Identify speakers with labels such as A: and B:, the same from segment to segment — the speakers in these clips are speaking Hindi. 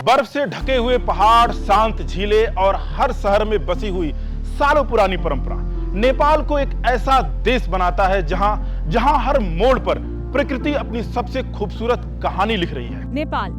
A: बर्फ से ढके हुए पहाड़, शांत झीलें और हर शहर में बसी हुई सालों पुरानी परंपरा नेपाल को एक ऐसा देश बनाता है जहां हर मोड़ पर प्रकृति अपनी सबसे खूबसूरत कहानी लिख रही है।
B: नेपाल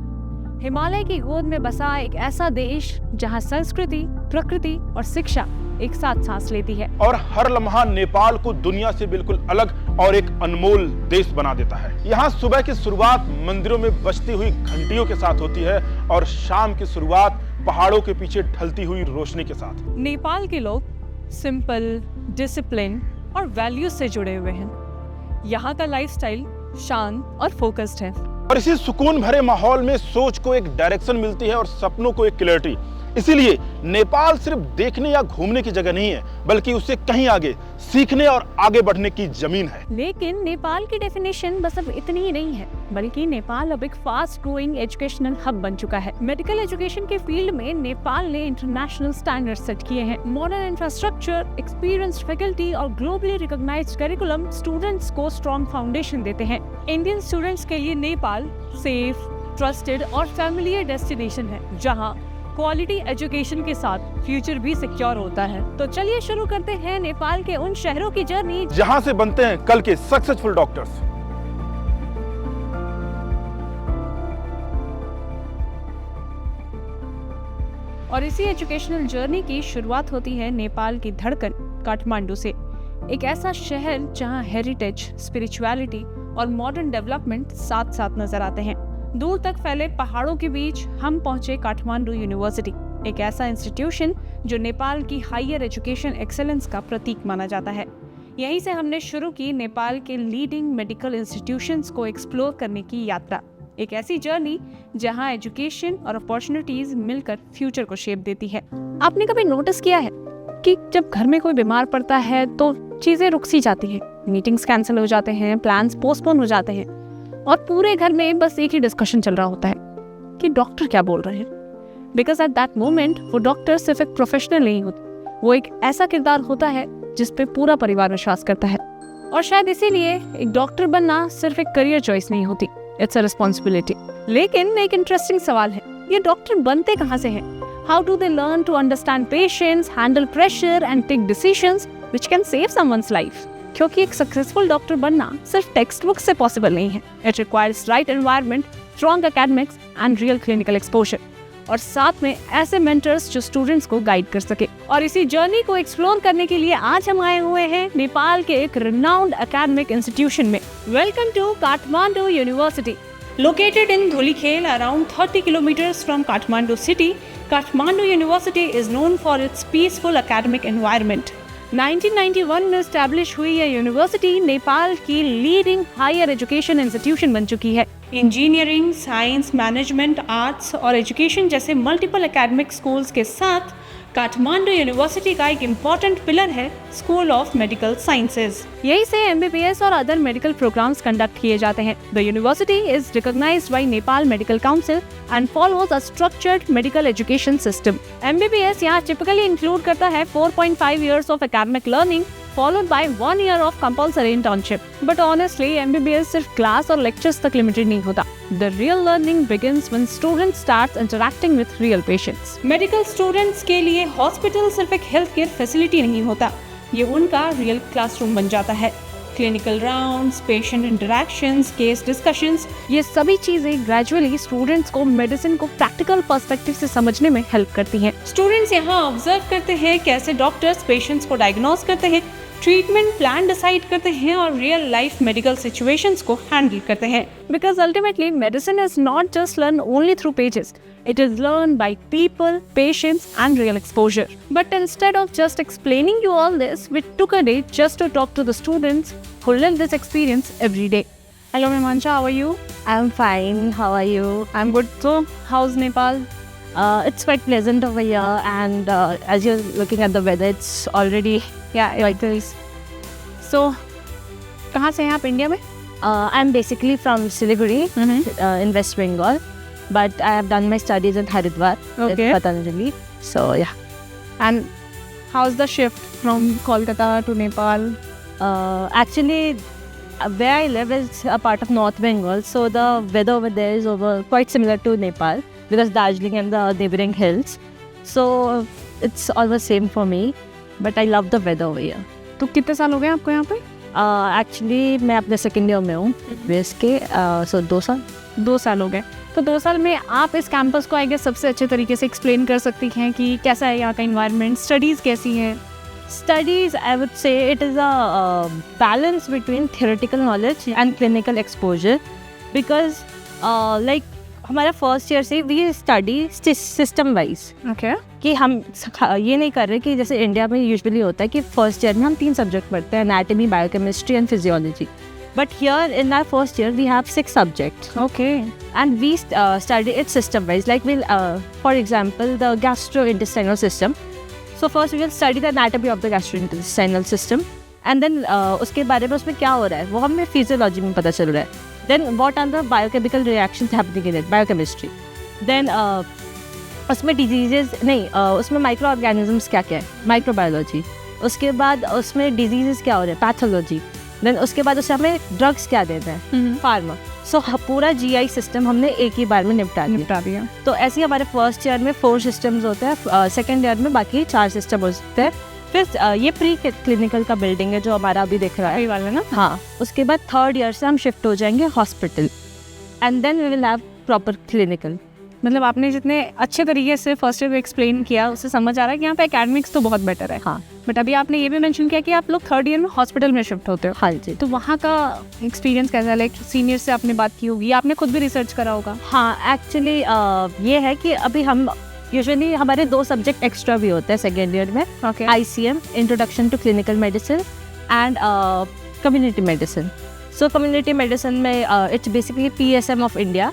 B: हिमालय की गोद में बसा एक ऐसा देश जहां संस्कृति, प्रकृति और शिक्षा एक साथ सांस लेती है
A: और हर लम्हा नेपाल को दुनिया से बिल्कुल अलग और एक अनमोल देश बना देता है। यहाँ सुबह की शुरुआत मंदिरों में बजती हुई घंटियों के साथ होती है और शाम की शुरुआत पहाड़ों के पीछे ढलती हुई रोशनी के साथ।
B: नेपाल के लोग सिंपल, डिसिप्लिन और वैल्यूज से जुड़े हुए हैं। यहाँ का लाइफस्टाइल शांत और फोकस्ड है
A: और इसी सुकून भरे माहौल में सोच को एक डायरेक्शन मिलती है और सपनों को एक क्लैरिटी। इसीलिए नेपाल सिर्फ देखने या घूमने की जगह नहीं है, बल्कि उससे कहीं आगे सीखने और आगे बढ़ने की जमीन है।
B: लेकिन नेपाल की डेफिनेशन बस अब इतनी ही नहीं है, बल्कि नेपाल अब एक फास्ट ग्रोइंग एजुकेशनल हब बन चुका है। मेडिकल एजुकेशन के फील्ड में नेपाल ने इंटरनेशनल स्टैंडर्ड सेट किए हैं। मॉडर्न इंफ्रास्ट्रक्चर, एक्सपीरियंस्ड फैकल्टी और ग्लोबली रिकॉग्नाइज्ड करिकुलम स्टूडेंट्स को स्ट्रॉन्ग फाउंडेशन देते हैं। इंडियन स्टूडेंट्स के लिए नेपाल सेफ, ट्रस्टेड और फैमिलियर डेस्टिनेशन है, जहाँ क्वालिटी एजुकेशन के साथ फ्यूचर भी सिक्योर होता है। तो चलिए शुरू करते हैं नेपाल के उन शहरों की जर्नी
A: जहां से बनते हैं कल के सक्सेसफुल डॉक्टर्स।
B: और इसी एजुकेशनल जर्नी की शुरुआत होती है नेपाल की धड़कन काठमांडू से। एक ऐसा शहर जहां हेरिटेज, स्पिरिचुअलिटी और मॉडर्न डेवलपमेंट साथ साथ नजर आते हैं। दूर तक फैले पहाड़ों के बीच हम पहुंचे काठमांडू यूनिवर्सिटी, एक ऐसा इंस्टीट्यूशन जो नेपाल की हायर एजुकेशन एक्सेलेंस का प्रतीक माना जाता है। यहीं से हमने शुरू की नेपाल के लीडिंग मेडिकल इंस्टीट्यूशंस को एक्सप्लोर करने की यात्रा। एक ऐसी जर्नी जहां एजुकेशन और अपॉर्चुनिटीज मिलकर फ्यूचर को शेप देती है। आपने कभी नोटिस किया है कि जब घर में कोई बीमार पड़ता है तो चीजें रुक सी जाती हैं, मीटिंग्स कैंसिल हो जाते हैं, प्लान्स पोस्टपोन हो जाते हैं और पूरे घर में बस एक ही डिस्कशन चल रहा होता है कि डॉक्टर क्या बोल रहे हैं। बिकॉज एट दैट मोमेंट वो डॉक्टर सिर्फ एक प्रोफेशनल नहीं होता, वो एक ऐसा किरदार होता है जिस पे पूरा परिवार विश्वास करता है। और शायद इसीलिए एक डॉक्टर बनना सिर्फ एक करियर चॉइस नहीं होती, इट्स अ रिस्पॉन्सिबिलिटी। लेकिन एक इंटरेस्टिंग सवाल है, ये डॉक्टर बनते कहाँ से हैं? How do they learn to understand patients, handle pressure and take decisions which can save someone's life? क्योंकि एक सक्सेसफुल डॉक्टर बनना सिर्फ टेक्स्ट बुक से पॉसिबल नहीं है। It requires right environment, strong academics and real clinical exposure, और साथ में ऐसे मेंटर्स जो स्टूडेंट्स को गाइड कर सके। और इसी जर्नी को एक्सप्लोर करने के लिए आज हम आए हुए हैं नेपाल के एक रिनाउंड एकेडमिक इंस्टीट्यूशन में। Welcome to Kathmandu university. Located in Dhulikhel, around 30 kilometers from Kathmandu city, Kathmandu University is known for its peaceful academic environment. 1991 में स्टैब्लिश हुई यह यूनिवर्सिटी नेपाल की लीडिंग हायर एजुकेशन इंस्टीट्यूशन बन चुकी है। इंजीनियरिंग, साइंस, मैनेजमेंट, आर्ट्स और एजुकेशन जैसे मल्टीपल एकेडमिक स्कूल्स के साथ काठमांडू यूनिवर्सिटी का एक इम्पॉर्टेंट पिलर है स्कूल ऑफ मेडिकल साइंसेज। यहीं से MBBS और अदर मेडिकल प्रोग्राम्स कंडक्ट किए जाते हैं। The university is recognised by Nepal medical council and follows a structured medical education system. MBBS यहाँ टिपिकली इंक्लूड करता है 4.5 years of academic learning followed by 1 year of compulsory internship. But honestly, MBBS सिर्फ क्लास और लेक्चर्स तक लिमिटेड नहीं होता। The real learning begins when student starts interacting with real patients. Medical students के लिए हॉस्पिटल सिर्फ एक हेल्थ केयर फैसिलिटी नहीं होता, ये उनका रियल क्लासरूम बन जाता है। Clinical rounds, patient interactions, case discussions, ये सभी चीजें ग्रेजुअली स्टूडेंट्स को मेडिसिन को प्रैक्टिकल पर्सपेक्टिव से समझने में हेल्प करती हैं। स्टूडेंट्स यहाँ ऑब्जर्व करते हैं कैसे डॉक्टर्स पेशेंट्स को डायग्नोज करते हैं, ट्रीटमेंट प्लान डिसाइड करते हैं और रियल लाइफ मेडिकल सिचुएशंस को हैंडल करते हैं। Because ultimately medicine is not just learn only through pages, it is learned by people, patients and real exposure. But instead of just explaining you all this, we took a day just to talk to the students who live this experience every day. Hello Mimansha, how are you?
C: I'm fine. How are you?
B: I'm good. So, how's Nepal?
C: It's quite pleasant over here, and as you're looking at the weather, it's already
B: it is. So, कहाँ से हैं आप इंडिया में?
C: I'm basically from Siliguri in West Bengal, but I have done my studies in Haridwar with Patanjali. So yeah.
B: And how's the shift from Kolkata to Nepal?
C: Actually, where I live is a part of North Bengal, so the weather over there is quite similar to Nepal. because Darjeeling and the neighboring hills. So it's almost same for me, but I love the weather over here.
B: तो कितने साल हो गए आपको यहाँ पे?
C: Actually मैं अपने सेकेंड ईयर में हूँ बेस के, so 2 साल.
B: 2 साल हो गए. तो 2 साल में आप इस कैंपस को आई गेस सबसे अच्छे तरीके से एक्सप्लेन कर सकती हैं कि कैसा है यहाँ का इन्वायरमेंट, स्टडीज़ कैसी हैं?
C: Studies, I would say it is a balance between theoretical knowledge and clinical exposure, because like हमारा फर्स्ट ईयर से we study system wise.
B: Okay.
C: कि हम ये नहीं कर रहे कि जैसे इंडिया में यूजुअली होता है कि फर्स्ट ईयर में हम 3 सब्जेक्ट पढ़ते हैं, anatomy, biochemistry and physiology. But here in our first year we have 6 subjects.
B: Okay.
C: And we study it system wise. Like we'll, for example, the gastrointestinal system. So first we will study the anatomy of the gastrointestinal system. And then उसके बारे में उसमें क्या हो रहा है वो हमें फिजियोलॉजी में पता चल रहा है. Then what are the biochemical reactions happening in it, biochemistry. Then उसमें diseases नहीं, उसमें माइक्रो ऑर्गेनिजम्स क्या क्या है, माइक्रोबायोलॉजी. उसके बाद उसमें डिजीजेस क्या हो रहे हैं, पैथोलॉजी. देन उसके बाद उससे हमें ड्रग्स क्या देते हैं, फार्मा. सो पूरा GI सिस्टम हमने एक ही बार में निपटा दिया. तो ऐसे ही हमारे फर्स्ट ईयर में 4 सिस्टम्स होते हैं, सेकेंड ईयर में बाकी 4 सिस्टम होते हैं. फिर ये प्री क्लिनिकल का बिल्डिंग है जो हमारा अभी दिख रहा है
B: वाला ना.
C: हाँ. उसके बाद थर्ड ईयर से हम शिफ्ट हो जाएंगे hospital, and then we will have proper clinical.
B: मतलब आपने जितने अच्छे तरीके से फर्स्ट ईयर को एक्सप्लेन किया उससे समझ आ रहा है कि यहाँ पे एकेडमिक्स तो बहुत बेटर है.
C: हाँ.
B: बट अभी आपने ये भी मेंशन किया कि आप लोग थर्ड ईयर में हॉस्पिटल में शिफ्ट होते हो.
C: हाँ जी.
B: तो वहाँ का एक्सपीरियंस कैसा है? लाइक सीनियर से आपने बात की होगी, आपने खुद भी रिसर्च करा होगा.
C: हाँ, एक्चुअली ये है कि अभी हम यूजुअली हमारे 2 सब्जेक्ट एक्स्ट्रा भी होते हैं सेकेंड ईयर में.
B: Okay.
C: ICM, introduction to clinical medicine, and community medicine. So community medicine में it's basically PSM of India,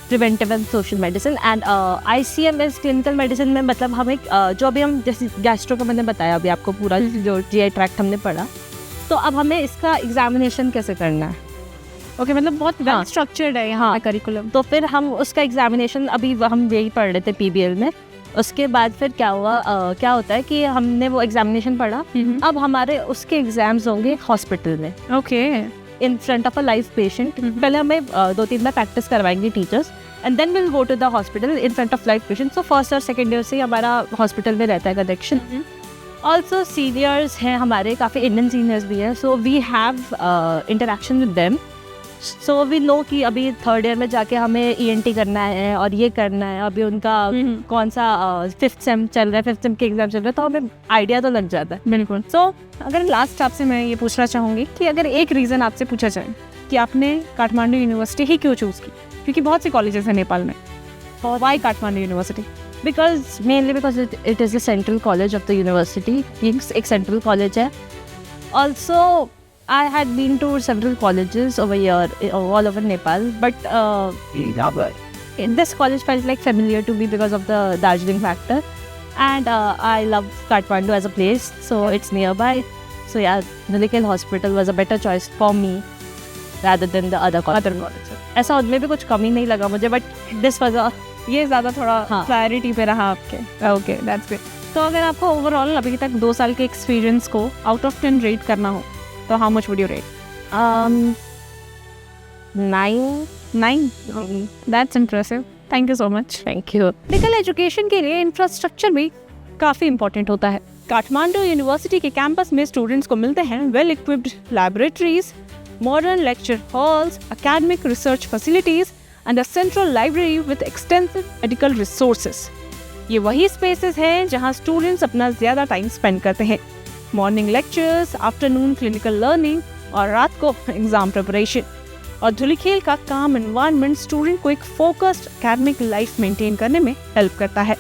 C: preventive and social medicine. And ICM is clinical medicine में मतलब हमें जो अभी हम जैसे गैस्ट्रो का मैंने बताया अभी आपको पूरा जो GI ट्रैक्ट हमने पढ़ा, तो अब हमें इसका एग्जामिनेशन कैसे करना है.
B: ओके. मतलब बहुत वेल
C: हाँ.
B: स्ट्रक्चर्ड है यहाँ करिकुलम.
C: तो फिर हम उसका एग्जामिनेशन अभी हम यही पढ़ रहे थे PBL में. उसके बाद फिर क्या हुआ, क्या होता है कि हमने वो एग्जामिनेशन पढ़ा, अब हमारे उसके एग्जाम्स होंगे हॉस्पिटल में.
B: Okay.
C: In front of a live patient. पहले हमें 2-3 बार प्रैक्टिस करवाएंगे teachers, and then will go to the hospital in front of live patient. So first और सेकेंड ईयर से हमारा हॉस्पिटल में रहता है कनेक्शन. ऑल्सो सीनियर्स हैं हमारे, काफ़ी इंडियन सीनियर्स भी हैं, so we have interaction with them. So we know कि अभी थर्ड ईयर में जाके हमें ENT करना है और ये करना है. अभी उनका कौन सा 5th सेम चल रहा है, 5th सेम के एग्जाम चल रहा है, तो हमें आइडिया तो लग जाता है.
B: बिल्कुल. सो अगर लास्ट आपसे मैं ये पूछना चाहूँगी कि अगर एक रीज़न आपसे पूछा जाए कि आपने काठमांडू यूनिवर्सिटी ही क्यों चूज़ की, क्योंकि बहुत सी कॉलेजेस हैं नेपाल में, why Kathmandu university?
C: mainly because it is the central college of the university. एक central college है. Also I had been to several colleges over here, all over Nepal, but this college felt like familiar to me because of the Darjeeling factor, and I love Kathmandu as a place, so it's nearby. So yeah, Nilekil Hospital was a better choice for me rather than the other colleges. ऐसा उनमें भी कुछ कमी नहीं लगा मुझे, but this was a
B: ये ज़्यादा थोड़ा क्लैरिटी पे रहा आपके. Okay, that's great. तो अगर आपको ओवरऑल अभी तक 2 साल के एक्सपीरियंस को आउट ऑफ 10 रेट करना हो तो how much would you rate? 9. That's impressive. Thank you so much.
C: Thank you.
B: Medical education के लिए इंफ्रास्ट्रक्चर भी काफ़ी इंपॉर्टेंट होता है. काठमांडू यूनिवर्सिटी के कैंपस में स्टूडेंट्स को मिलते हैं well equipped laboratories, modern lecture halls, academic research facilities and a central library with extensive medical resources. ये वही स्पेसेस हैं जहाँ स्टूडेंट्स अपना ज़्यादा टाइम स्पेंड करते हैं. Morning lectures, afternoon clinical learning और रात को एग्जाम प्रिपरेशन. और धुलीखेल का काम एनवायरनमेंट स्टूडेंट को एक फोकस्ड एकेडमिक लाइफ मेंटेन करने में हेल्प करता है.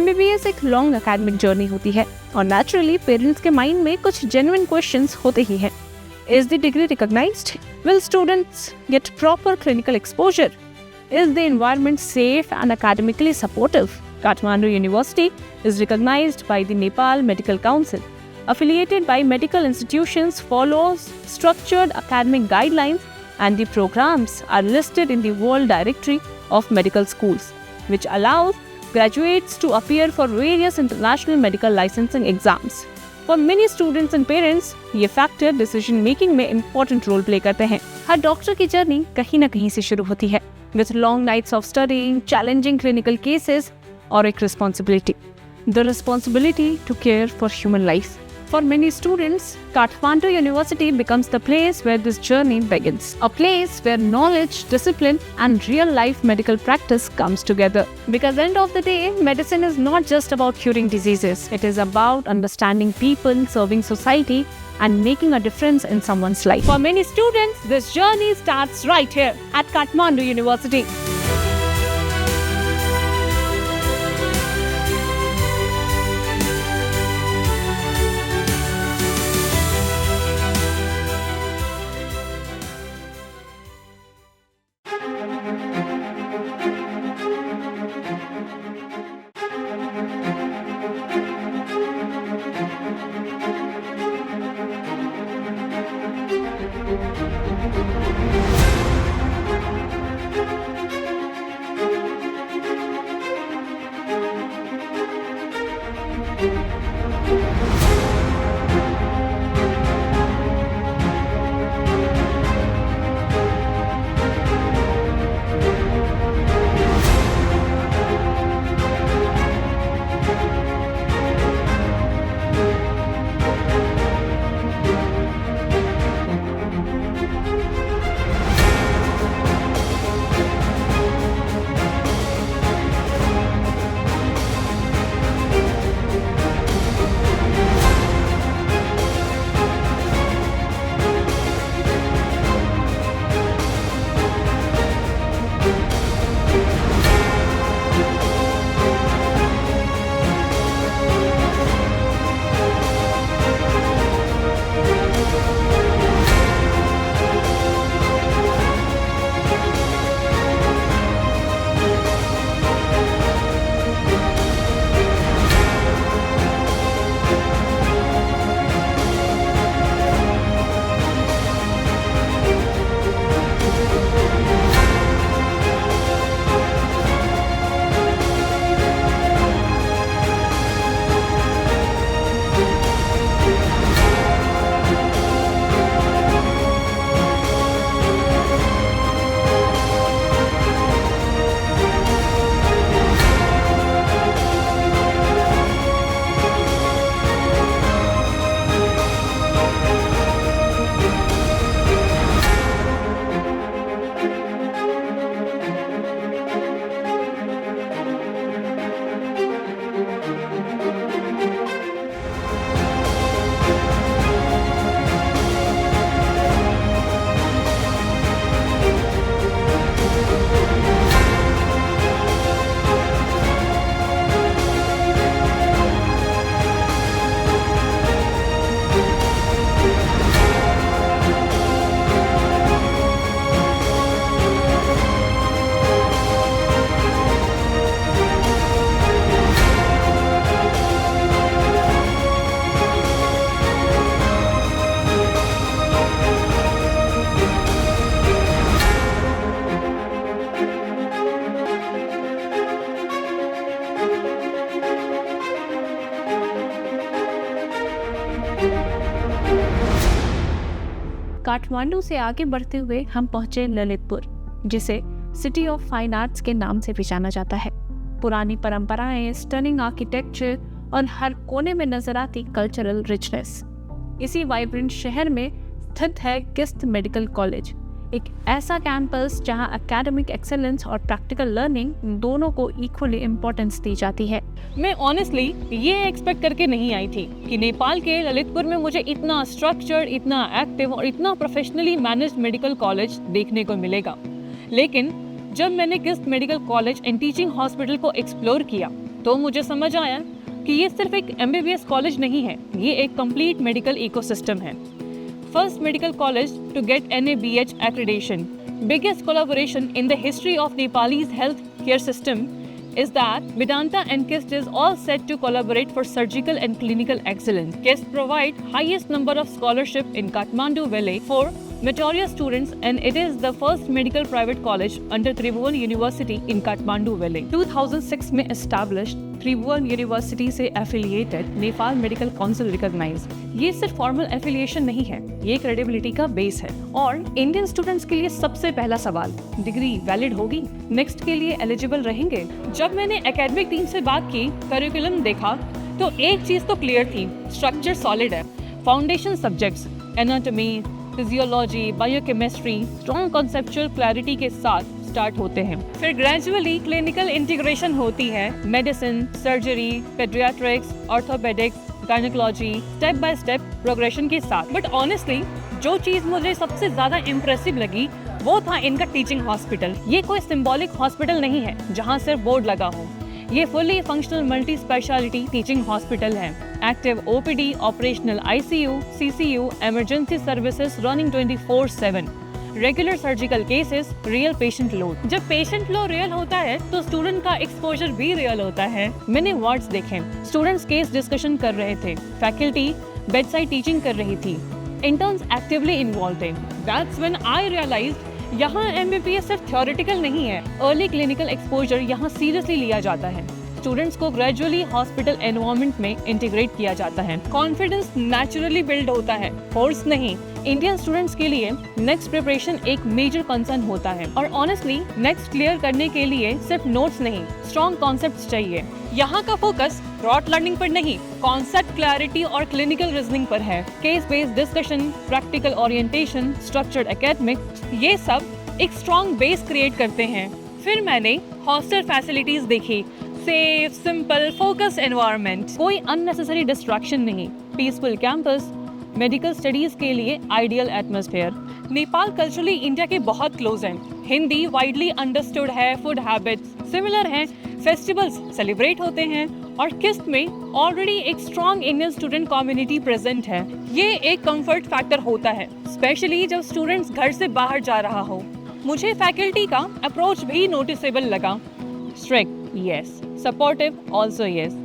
B: MBBS एक लॉन्ग एकेडमिक जर्नी होती है और नेचुरली पेरेंट्स के माइंड में कुछ जेन्युइन क्वेश्चंस होते ही हैं. Is the degree recognized? Will students get proper clinical exposure? Is the environment safe and academically supportive? Kathmandu University is recognized by the Nepal Medical Council. Affiliated by medical institutions, follows structured academic guidelines, and the programs are listed in the World Directory of Medical Schools, which allows graduates to appear for various international medical licensing exams. For many students and parents, ये फैक्टर डिसीजन मेकिंग में इम्पोर्टेंट रोल प्ले करते हैं. हर डॉक्टर की जर्नी कहीं ना कहीं से शुरू होती है with long nights of studying, challenging clinical cases, or a responsibility. The responsibility to care for human life. For many students, Kathmandu University becomes the place where this journey begins. A place where knowledge, discipline, and real-life medical practice comes together. Because at the end of the day, medicine is not just about curing diseases. It is about understanding people, serving society, and making a difference in someone's life. For many students, this journey starts right here at Kathmandu University. Kathmandu से आगे बढ़ते हुए हम पहुंचे ललितपुर, जिसे सिटी ऑफ फाइन आर्ट्स के नाम से भी जाना जाता है। पुरानी परंपराएं, स्टनिंग आर्किटेक्चर और हर कोने में नजर आती कल्चरल रिचनेस। इसी वाइब्रेंट शहर में स्थित है किस्त मेडिकल कॉलेज, एक ऐसा कैंपस जहां एकेडमिक एक्सेलेंस और प्रैक्टिकल लर्निंग दोनों को इक्वली इम्पोर्टेंस दी जाती है।
D: मैं ऑनेस्टली ये एक्सपेक्ट करके नहीं आई थी कि नेपाल के ललितपुर में मुझे इतना स्ट्रक्चर्ड, इतना एक्टिव और इतना प्रोफेशनली मैनेज्ड मेडिकल कॉलेज देखने को मिलेगा। लेकिन जब मैंने किस्त medical college and teaching hospital को एक्सप्लोर किया तो मुझे समझ आया कि ये सिर्फ एक MBBS कॉलेज नहीं है, ये एक कंप्लीट मेडिकल इकोसिस्टम है। First medical college to get NABH accreditation. Biggest collaboration in the history of Nepalese health care system is that Vedanta and KIST is all set to collaborate for surgical and clinical excellence. KIST provide highest number of scholarship in Kathmandu Valley for notorious students, and it is the first medical private college under Tribhuvan University in Kathmandu Valley.
B: 2006 में established त्रिभुवन यूनिवर्सिटी से affiliated Nepal medical council recognise. ये सिर्फ फॉर्मल एफिलिएशन नहीं है, ये क्रेडिबिलिटी का बेस है। और इंडियन स्टूडेंट्स के लिए सबसे पहला सवाल, डिग्री वैलिड होगी, नेक्स्ट के लिए एलिजिबल रहेंगे?
D: जब मैंने एकेडमिक टीम से बात की, करिकुलम देखा, तो एक चीज तो क्लियर थी, स्ट्रक्चर सॉलिड है। Foundation subjects anatomy, physiology, biochemistry strong conceptual clarity के साथ स्टार्ट होते हैं। फिर ग्रेजुअली क्लिनिकल इंटीग्रेशन होती है, medicine, surgery, paediatrics, orthopaedics, gynaecology, step by step progression के साथ। बट ऑनेस्टली जो चीज मुझे सबसे ज्यादा इम्प्रेसिव लगी वो था इनका टीचिंग हॉस्पिटल। ये कोई सिंबॉलिक हॉस्पिटल नहीं है जहाँ सिर्फ बोर्ड लगा हो, ये fully functional multi specialty teaching hospital है। Active OPD, operational ICU, CCU, emergency services running 24/7, regular surgical cases, real patient load. जब पेशेंट लोड रियल होता है तो स्टूडेंट का एक्सपोजर भी रियल होता है। मैंने वार्ड्स देखे, स्टूडेंट्स केस डिस्कशन कर रहे थे, फैकल्टी बेड साइड टीचिंग कर रही थी, इंटर्न्स एक्टिवली इन्वॉल्व थे। दैट्स व्हेन आई रियलाइज्ड यहाँ एमबीबीएस सिर्फ थ्योरेटिकल नहीं है, अर्ली क्लिनिकल एक्सपोजर यहाँ सीरियसली लिया जाता है। स्टूडेंट्स को ग्रेजुअली हॉस्पिटल एनवायरनमेंट में इंटीग्रेट किया जाता है। कॉन्फिडेंस नेचुरली बिल्ड होता है, फोर्स नहीं। इंडियन स्टूडेंट्स के लिए नेक्स्ट प्रिपरेशन एक मेजर कंसर्न होता है, और ऑनेस्टली नेक्स्ट क्लियर करने के लिए सिर्फ नोट्स नहीं, स्ट्रॉन्ग कॉन्सेप्ट्स चाहिए। यहाँ का फोकस रॉट लर्निंग पर नहीं, कॉन्सेप्ट क्लैरिटी और क्लिनिकल रीजनिंग पर है। Case based discussion, practical orientation, structured academics, ये सब एक स्ट्रॉन्ग बेस क्रिएट करते हैं। फिर मैंने हॉस्टल फैसिलिटीज देखी, सेफ, सिंपल, फोकस एनवायरनमेंट, कोई अननेसेसरी डिस्ट्रैक्शन नहीं, पीसफुल कैंपस, मेडिकल स्टडीज के लिए ideal atmosphere. Nepal culturally India के बहुत क्लोज है, हिंदी वाइडली अंडरस्टूड है, फूड हैबिट्स सिमिलर हैं, फेस्टिवल्स सेलिब्रेट होते हैं, और किस्त में ऑलरेडी एक strong Indian student community present है। ये एक कंफर्ट फैक्टर होता है, स्पेशली जब स्टूडेंट्स घर से बाहर जा रहा हो। मुझे फैकल्टी का अप्रोच भी नोटिसेबल लगा, strict yes, supportive also yes.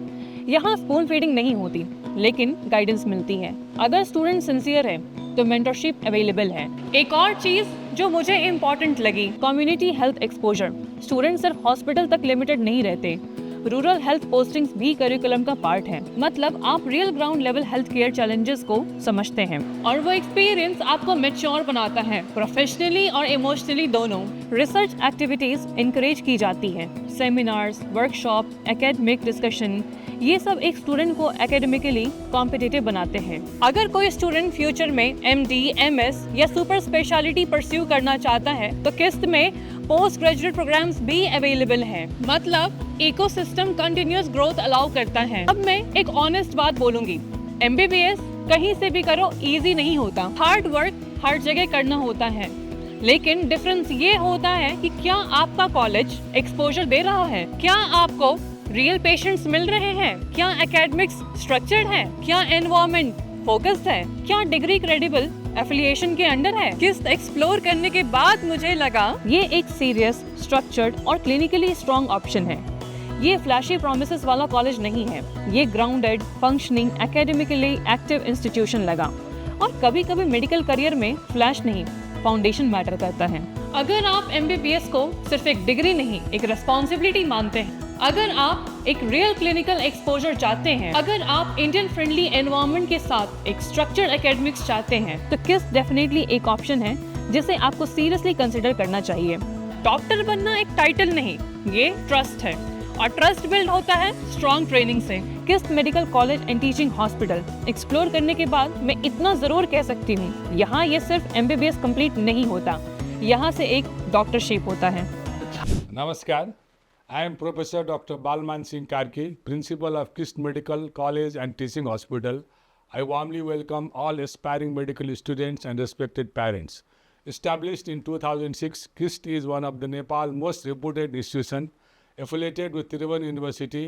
D: यहाँ स्पून फीडिंग नहीं होती, लेकिन गाइडेंस मिलती है। अगर स्टूडेंट सिंसियर है तो मेंटरशिप अवेलेबल है। एक और चीज जो मुझे इम्पोर्टेंट लगी, कम्युनिटी हेल्थ एक्सपोजर। स्टूडेंट सिर्फ हॉस्पिटल तक लिमिटेड नहीं रहते, रूरल हेल्थ पोस्टिंग्स भी करिकुलम का पार्ट है। मतलब आप real ground level health care challenges को समझते हैं, और वो एक्सपीरियंस आपको मैच्योर बनाता है, प्रोफेशनली और इमोशनली दोनों। रिसर्च एक्टिविटीज इंकरेज की जाती है, सेमिनार्स, वर्कशॉप, एकेडमिक डिस्कशन, ये सब एक स्टूडेंट को एकेडमिकली कॉम्पिटिटिव बनाते हैं। अगर कोई स्टूडेंट फ्यूचर में MD, MS या सुपर स्पेशलिटी परस्यू करना चाहता है तो किस्त में पोस्ट ग्रेजुएट प्रोग्राम्स भी अवेलेबल हैं। मतलब इकोसिस्टम कंटिन्यूअस ग्रोथ अलाउ करता है। अब मैं एक ऑनेस्ट बात बोलूंगी, MBBS कहीं से भी करो इजी नहीं होता, हार्ड वर्क हर जगह करना होता है, लेकिन डिफरेंस ये होता है कि क्या आपका कॉलेज एक्सपोजर दे रहा है, क्या आपको रियल पेशेंट्स मिल रहे हैं, क्या एकेडमिक्स स्ट्रक्चर्ड है, क्या एनवायरनमेंट फोकस्ड है, क्या डिग्री क्रेडिबल एफिलिएशन के अंडर है। किस्त एक्सप्लोर करने के बाद मुझे लगा ये एक सीरियस, स्ट्रक्चर्ड और क्लिनिकली स्ट्रॉन्ग ऑप्शन है। ये फ्लैशी प्रोमिसेस वाला कॉलेज नहीं है, ये grounded, functioning, academically active institution लगा। और कभी कभी मेडिकल करियर में फ्लैश नहीं, फाउंडेशन मैटर करता है। अगर आप MBBS को सिर्फ एक डिग्री नहीं, एक रिस्पॉन्सिबिलिटी मानते हैं, अगर आप एक रियल क्लिनिकल एक्सपोजर चाहते हैं, अगर आप इंडियन फ्रेंडली एनवायरनमेंट के साथ एक स्ट्रक्चर्ड एकेडमिक्स चाहते हैं, तो किस्त डेफिनेटली एक ऑप्शन है जिसे आपको सीरियसली कंसिडर करना चाहिए। डॉक्टर बनना एक टाइटल नहीं, ये ट्रस्ट है, और ट्रस्ट बिल्ड होता है स्ट्रॉन्ग ट्रेनिंग से। किस्त medical college and teaching hospital explore करने के बाद मैं इतना जरूर कह सकती हूँ, यहाँ ये सिर्फ MBBS कंप्लीट नहीं होता, यहाँ से एक डॉक्टरशिप होता है।
E: Namaskar. I am Professor Dr. Balman Singh Karki, Principal of KIST Medical College and Teaching Hospital. I warmly welcome all aspiring medical students and respected parents. Established in 2006, KIST is one of the Nepal's most reputed institutions, affiliated with Tribhuvan University.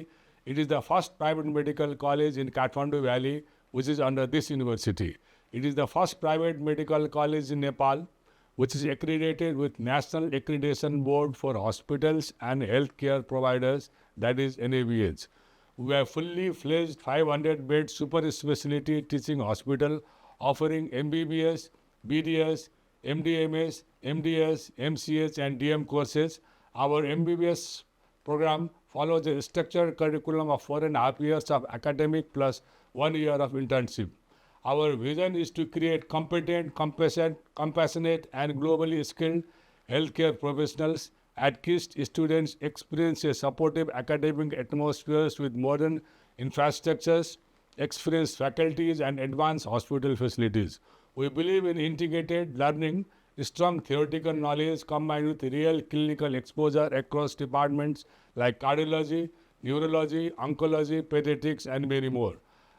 E: It is the first private medical college in Kathmandu Valley, which is under this university. It is the first private medical college in Nepal, which is accredited with National Accreditation Board for Hospitals and Healthcare Providers, that is NABH. We are fully fledged 500-bed super specialty teaching hospital offering MBBS, BDS, MD/MS, MDS, MCH, and DM courses. Our MBBS program follows a structured curriculum of 4.5 years of academic plus 1 year of internship. Our vision is to create competent, compassionate, and globally skilled healthcare professionals. At KIST, students experience a supportive academic atmosphere with modern infrastructures, experienced faculties, and advanced hospital facilities. We believe in integrated learning, strong theoretical knowledge combined with real clinical exposure across departments like cardiology, neurology, oncology, pediatrics, and many more.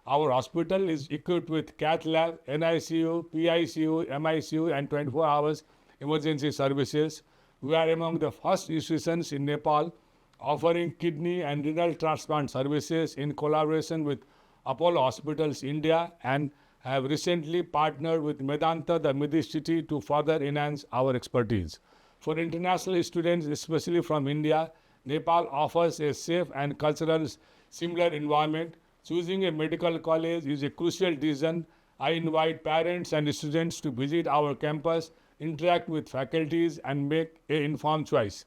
E: Our hospital is equipped with cath lab, NICU, PICU, MICU, and 24 hours emergency services. We are among the first institutions in Nepal offering kidney and renal transplant services in collaboration with Apollo Hospitals India, and have recently partnered with Medanta, the Medicity, to further enhance our expertise. For international students, especially from India, Nepal offers a safe and cultural similar environment. Choosing a medical college is a crucial decision. I invite parents and students to visit our campus, interact with faculties, and make an informed choice.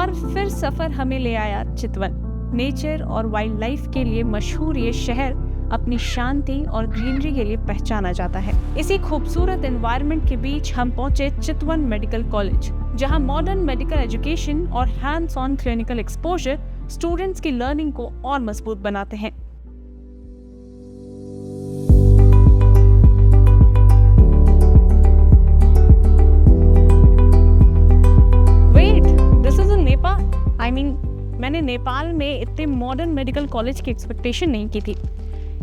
B: और फिर सफर हमें ले आया चितवन। नेचर और वाइल्ड लाइफ के लिए मशहूर ये शहर अपनी शांति और ग्रीनरी के लिए पहचाना जाता है। इसी खूबसूरत एनवायरनमेंट के बीच हम पहुंचे चितवन मेडिकल कॉलेज, जहां मॉडर्न मेडिकल एजुकेशन और hands on clinical exposure students की लर्निंग को और मजबूत बनाते हैं। मैंने नेपाल में इतने मॉडर्न मेडिकल कॉलेज की एक्सपेक्टेशन नहीं की थी,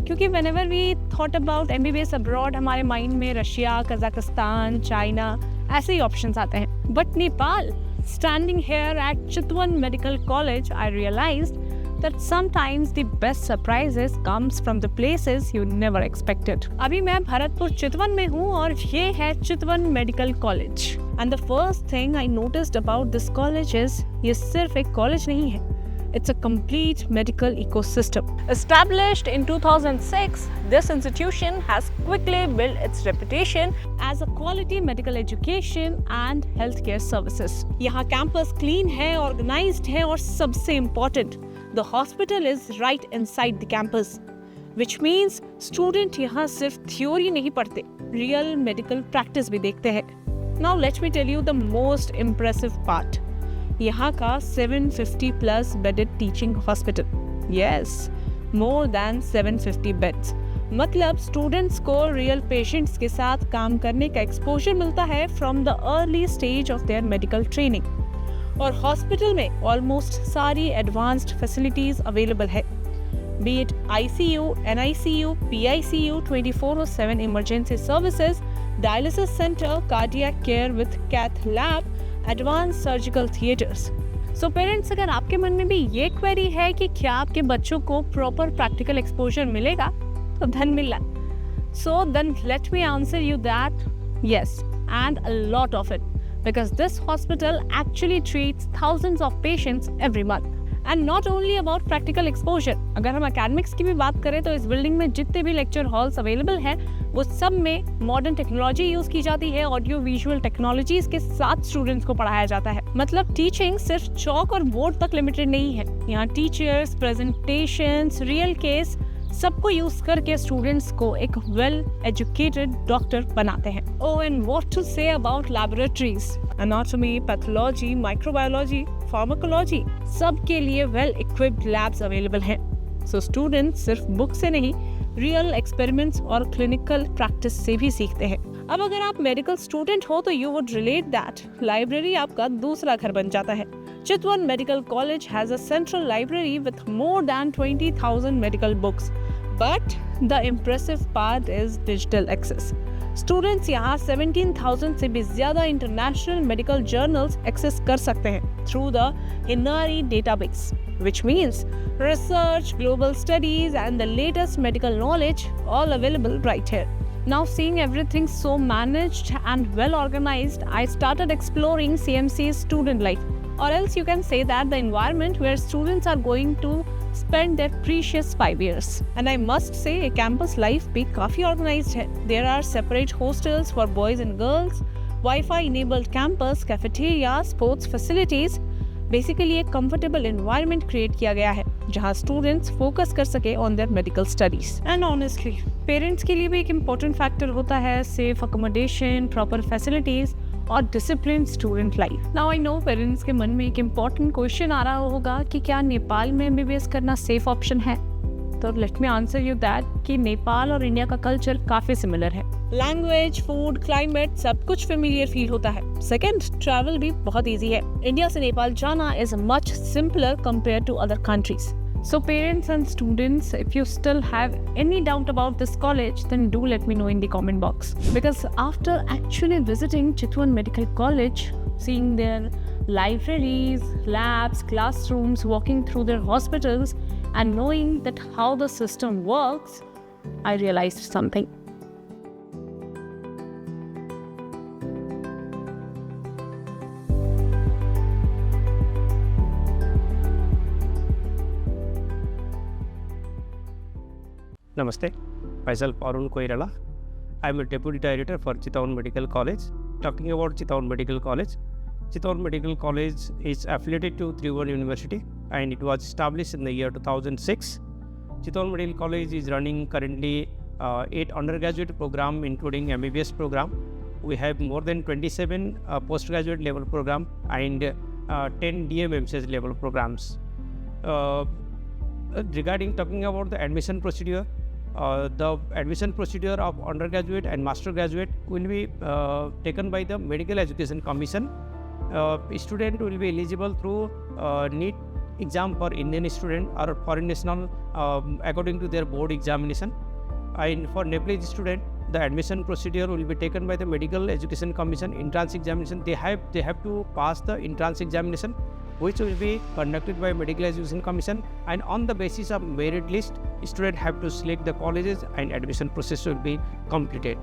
B: क्योंकि whenever we thought about MBBS abroad हमारे माइंड में रशिया, कजाकिस्तान, चाइना ऐसे ही ऑप्शंस आते हैं। But Nepal, standing here at Chitwan medical college, I realised that sometimes the best surprises comes from the places you never expected. अभी मैं भरतपुर चितवन में हूँ और ये है Chitwan medical college. And the first thing I noticed about this college is ये सिर्फ एक कॉलेज नहीं है, it's a complete medical ecosystem. Established in 2006, this institution has quickly built its reputation as a quality medical education and healthcare services. यहाँ campus clean है, organized है और सबसे important, the hospital is right inside the campus, which means student यहाँ सिर्फ theory नहीं पढ़ते, real medical practice भी देखते हैं. Now let me tell you the most impressive part. यहाँ का 750 plus bedded teaching hospital. Yes, more than 750 beds. मतलब स्टूडेंट्स को रियल पेशेंट्स के साथ काम करने का एक्सपोजर मिलता है from the early stage of their medical training. और हॉस्पिटल में ऑलमोस्ट सारी एडवांस्ड फैसिलिटीज अवेलेबल है, be it ICU, NICU, PICU, 24/7 emergency services, dialysis centre, cardiac care with cath lab, advance surgical theatres. So parents, अगर आपके मन में भी ये क्वेरी है कि क्या आपके बच्चों को प्रॉपर प्रैक्टिकल एक्सपोजर मिलेगा, तो धन मिला. So then let me answer you that yes, and a lot of it, because this hospital actually treats thousands of patients every month. And not only about practical exposure, अगर हम academics की भी बात करें तो इस बिल्डिंग में जितने भी लेक्चर हॉल्स अवेलेबल हैं वो सब में मॉडर्न टेक्नोलॉजी यूज की जाती है, ऑडियो विजुअल टेक्नोलॉजीज के साथ स्टूडेंट्स को पढ़ाया जाता है. मतलब टीचिंग सिर्फ चौक और बोर्ड तक लिमिटेड नहीं है. यहाँ टीचर्स, प्रेजेंटेशंस, रियल केस सबको यूज करके स्टूडेंट्स को एक वेल एजुकेटेड डॉक्टर बनाते हैं. Oh, and what to say about laboratories, anatomy, pathology, microbiology, pharmacology, सबके लिए वेल इक्विप्ड लैब्स अवेलेबल हैं. सो स्टूडेंट्स सिर्फ बुक से नहीं, रियल एक्सपेरिमेंट्स और क्लिनिकल प्रैक्टिस से भी सीखते हैं. अब अगर आप मेडिकल स्टूडेंट हो तो you would relate that library आपका दूसरा घर बन जाता है. Chitwan Medical College has a central library with more than 20,000 medical books. But the impressive part is digital access. Students यहाँ 17,000 से भी ज़्यादा international medical journals access कर सकते हैं through the Hinari database, which means research, global studies and the latest medical knowledge all available right here. Now seeing everything so managed and well organized, I started exploring CMC's student life. Or else you can say that the environment where students are going to spend their precious 5 years. And I must say, campus life भी काफी organized है. There are separate hostels for boys and girls, Wi-Fi enabled campus, cafeteria, sports facilities. Basically एक comfortable environment create किया गया है जहाँ students focus कर सके on their medical studies. And honestly, parents के लिए भी एक important factor होता है safe accommodation, proper facilities और discipline student life. Now I know parents के मन में एक इम्पॉर्टेंट क्वेश्चन आ रहा होगा कि क्या नेपाल में MBBS करना सेफ ऑप्शन है. तो late me answer you that कि नेपाल और इंडिया का कल्चर काफ़ी सिमिलर है. लैंग्वेज, फूड, क्लाइमेट सब कुछ फेमिलियर फील होता है. सेकेंड, ट्रैवल भी बहुत ईजी है. इंडिया से नेपाल जाना is much simpler compare to other countries. So parents and students, if you still have any doubt about this college, then do let me know in the comment box. Because after actually visiting Chitwan Medical College, seeing their libraries, labs, classrooms, walking through their hospitals, and knowing that how the system works, I realized something.
F: Namaste, myself Arun Koirala. I am a Deputy Director for Chitwan Medical College. Talking about Chitwan Medical College, Chitwan Medical College is affiliated to Tribhuvan University and it was established in the year 2006. Chitwan Medical College is running currently 8 undergraduate program including MBBS program. We have more than 27 postgraduate level program and 10 DMMCS level programs. Regarding talking about the admission procedure, the admission procedure of undergraduate and master graduate will be taken by the Medical Education Commission. Student will be eligible through NEET exam for Indian student or foreign national according to their board examination. And for Nepalese student, the admission procedure will be taken by the Medical Education Commission entrance examination. They have to pass the entrance examination which will be conducted by Medical Education Commission, and on the basis of merit list, students have to select the colleges and admission process will be completed.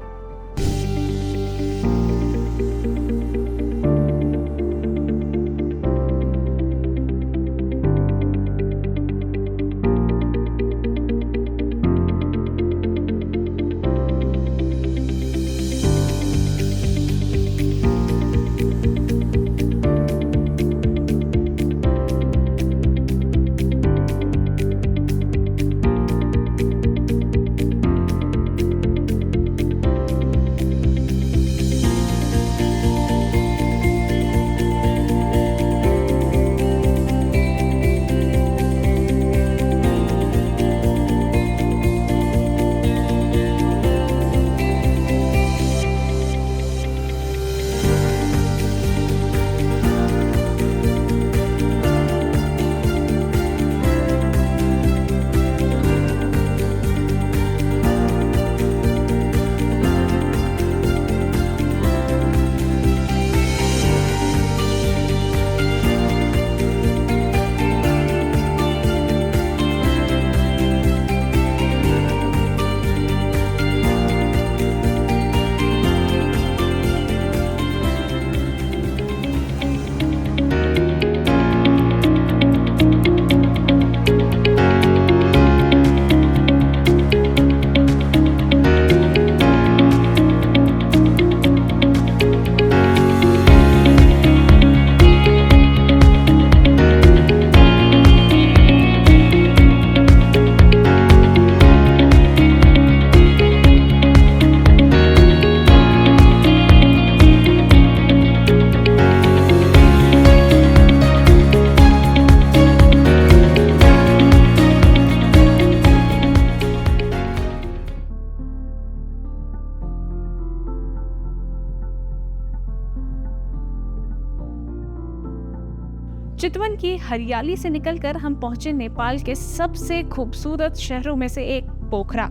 B: चितवन की हरियाली से निकलकर हम पहुंचे नेपाल के सबसे खूबसूरत शहरों में से एक पोखरा।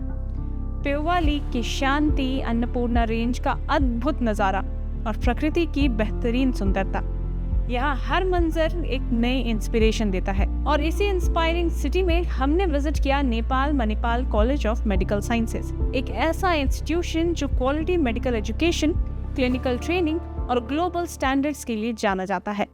B: पेवाली की शांति, अन्नपूर्णा रेंज का अद्भुत नज़ारा और प्रकृति की बेहतरीन सुंदरता। यहाँ हर मंजर एक नई इंस्पिरेशन देता है। और इसी इंस्पायरिंग सिटी में हमने विजिट किया Nepal Manipal college of medical sciences, एक ऐसा इंस्टीट्यूशन जो quality medical education, clinical training और ग्लोबल स्टैंडर्ड्स के लिए जाना जाता है।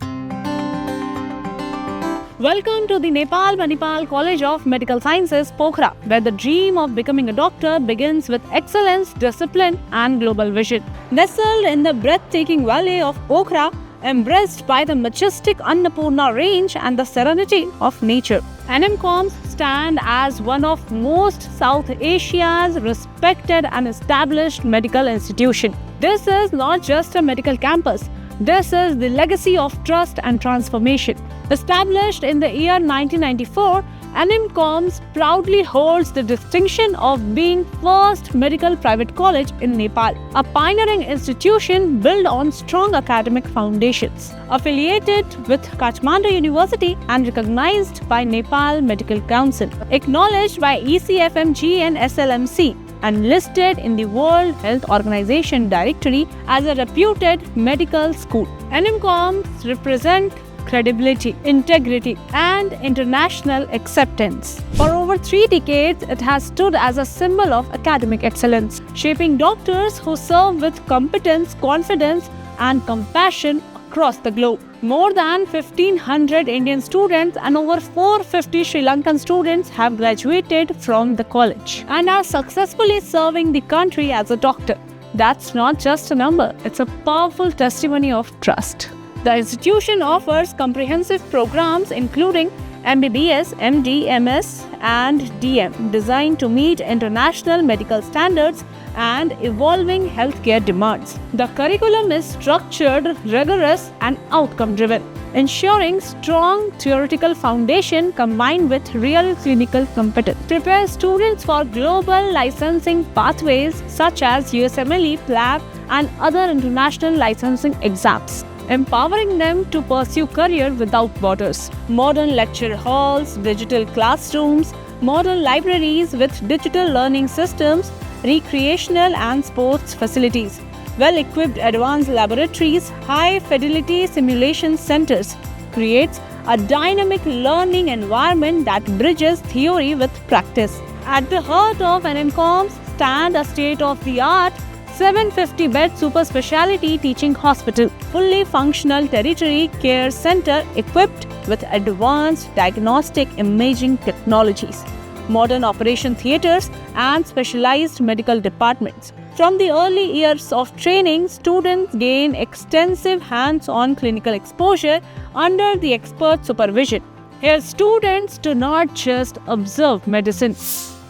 B: Welcome to the Nepal Manipal College of Medical Sciences, Pokhara, where the dream of becoming a doctor begins with excellence, discipline, and global vision. Nestled in the breathtaking valley of Pokhara, embraced by the majestic Annapurna range and the serenity of nature, NMCOMs stand as one of most South Asia's respected and established medical institution. This is not just a medical campus. This is the legacy of trust and transformation. Established in the year 1994, NMCOMs proudly holds the distinction of being first medical private college in Nepal, a pioneering institution built on strong academic foundations. Affiliated with Kathmandu University and recognized by Nepal Medical Council, acknowledged by ECFMG and SLMC, and listed in the World Health Organization directory as a reputed medical school. NMCOMs represent credibility, integrity, and international acceptance. For over 3 decades, it has stood as a symbol of academic excellence, shaping doctors who serve with competence, confidence, and compassion across the globe. More than 1,500 Indian students and over 450 Sri Lankan students have graduated from the college and are successfully serving the country as a doctor. That's not just a number, it's a powerful testimony of trust. The institution offers comprehensive programs including MBBS, MD, MS, and DM, designed to meet international medical standards and evolving healthcare demands. The curriculum is structured, rigorous, and outcome-driven, ensuring strong theoretical foundation combined with real clinical competence. Prepare students for global licensing pathways such as USMLE, PLAB, and other international licensing exams, empowering them to pursue career without borders. Modern lecture halls, digital classrooms, modern libraries with digital learning systems, recreational and sports facilities, well-equipped advanced laboratories, high-fidelity simulation centers creates a dynamic learning environment that bridges theory with practice. At the heart of NMCOMS stand a state-of-the-art 750-bed super specialty teaching hospital, fully functional tertiary care center equipped with advanced diagnostic imaging technologies, modern operation theaters, and specialized medical departments. From the early years of training, students gain extensive hands-on clinical exposure under the expert supervision. Here, students do not just observe medicine,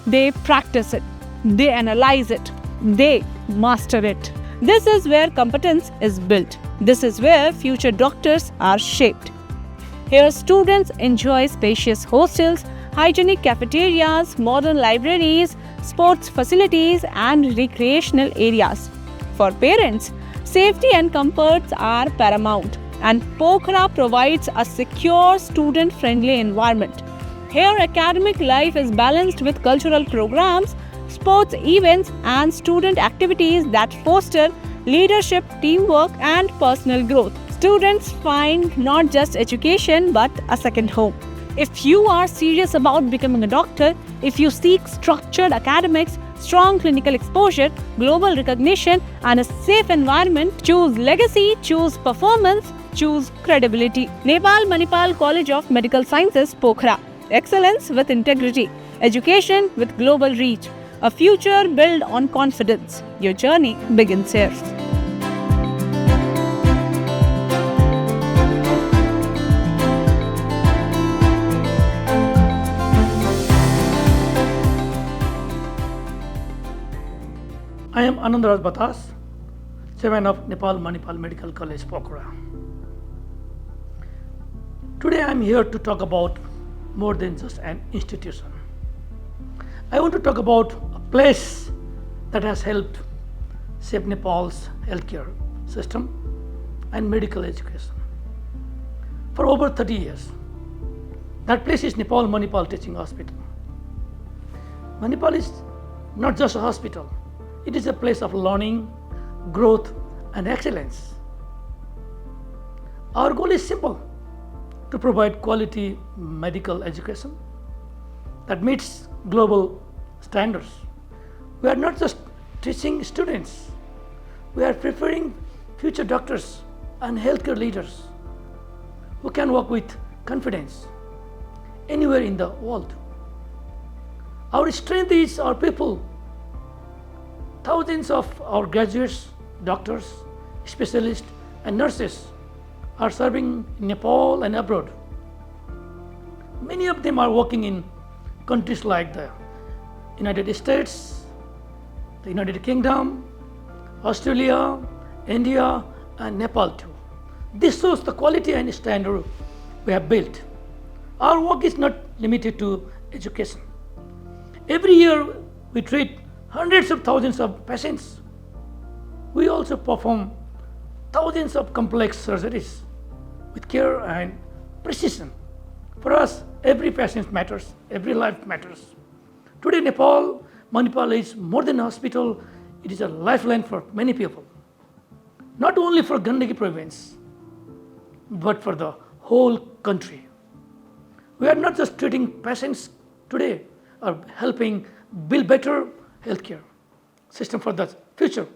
B: they practice it, they analyze it, they master it. This is where competence is built. This is where future doctors are shaped. Here, students enjoy spacious hostels, hygienic cafeterias, modern libraries, sports facilities, and recreational areas. For parents, safety and comforts are paramount, and Pokhara provides a secure, student-friendly environment. Here, academic life is balanced with cultural programs, sports events, and student activities that foster leadership, teamwork, and personal growth. Students find not just education but a second home. If you are serious about becoming a doctor, if you seek structured academics, strong clinical exposure, global recognition, and a safe environment, choose legacy, choose performance, choose credibility. Nepal Manipal College of Medical Sciences, Pokhara. Excellence with integrity. Education with global reach. A future built on confidence. Your journey begins here.
G: I am Anandaraj Batas, chairman of Nepal Manipal Medical College, Pokhara. Today I am here to talk about more than just an institution. I want to talk about a place that has helped shape Nepal's healthcare system and medical education for over 30 years. That place is Nepal Manipal Teaching Hospital. Manipal is not just a hospital. It is a place of learning, growth, and excellence. Our goal is simple: to provide quality medical education that meets global standards. We are not just teaching students, we are preparing future doctors and healthcare leaders who can work with confidence anywhere in the world. Our strength is our people. Thousands of our graduates, doctors, specialists, and nurses are serving in Nepal and abroad. Many of them are working in countries like the United States, the United Kingdom, Australia, India, and Nepal too. This shows the quality and standard we have built. Our work is not limited to education. Every year we treat hundreds of thousands of patients. We also perform thousands of complex surgeries with care and precision. For us, every patient matters, every life matters. Today, Nepal Manipal is more than a hospital, it is a lifeline for many people. Not only for Gandaki province, but for the whole country. We are not just treating patients today, or helping build better healthcare system for the future.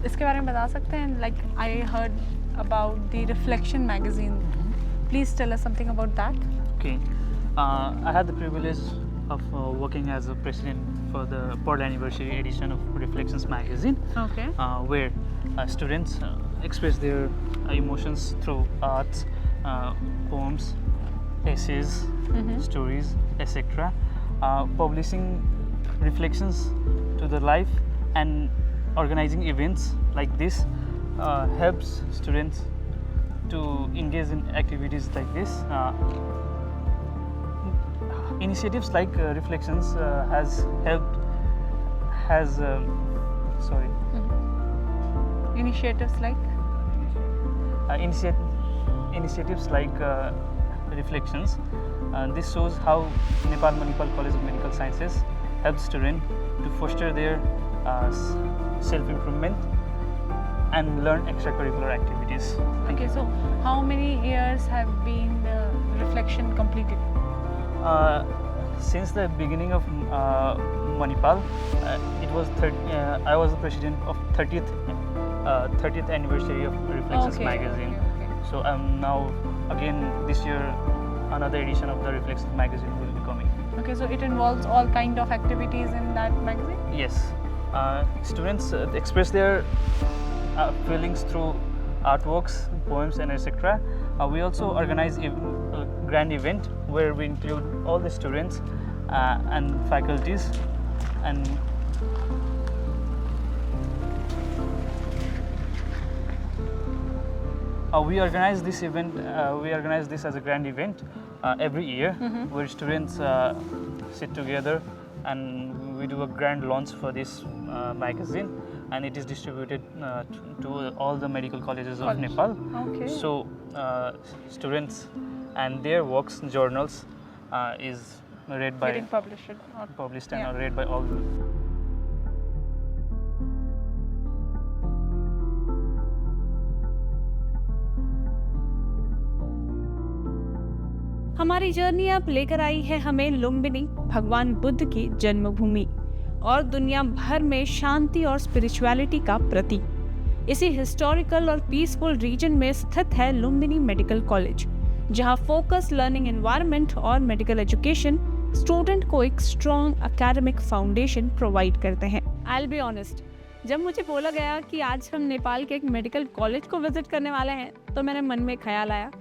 B: इसके बारे में बता सकते हैं? Like I heard about the reflection magazine, please tell us something about that.
H: Okay. I had the privilege of working as a president for the Pearl Anniversary edition of Reflections magazine,
B: Okay.
H: where students express their emotions through arts, poems, essays, stories, etc. Publishing reflections to the life and organizing events like this helps students to engage in activities like this. Initiatives like Reflections
B: Initiatives like?
H: Initiatives like Reflections. This shows how Nepal Manipal College of Medical Sciences helps students to foster their self-improvement and learn extracurricular activities.
B: Okay, so how many years have been Reflection completed?
H: Since the beginning of Manipal, it was I was the president of 30th anniversary of Reflections magazine.
B: Okay.
H: So now again this year another edition of the Reflections magazine will be coming.
B: Okay, so it involves all kind of activities in that magazine?
H: Yes, students express their feelings through artworks, poems, and etc. We also organize a grand event where we include all the students and faculties, and we organize this event. We organize this as a grand event every year, where students sit together and we do a grand launch for this magazine, and it is distributed to all the medical colleges of Nepal.
B: Okay.
H: So students and their works, journals, is read by
B: Getting published or
H: published and
B: yeah.
H: are read by all.
B: हमारी जर्नी अब लेकर आई है हमें लुम्बिनी, भगवान बुद्ध की जन्मभूमि और दुनिया भर में शांति और स्पिरिचुअलिटी का प्रतीक। इसी हिस्टोरिकल और पीसफुल रीजन में स्थित है लुम्बिनी मेडिकल कॉलेज, जहां फोकस लर्निंग एनवायरनमेंट और मेडिकल एजुकेशन स्टूडेंट को एक स्ट्रॉन्ग एकेडमिक फाउंडेशन प्रोवाइड करते हैं। आई विल बी ऑनेस्ट, जब मुझे बोला गया कि आज हम नेपाल के एक मेडिकल कॉलेज को विजिट करने वाले हैं, तो मेरे मन में ख्याल आया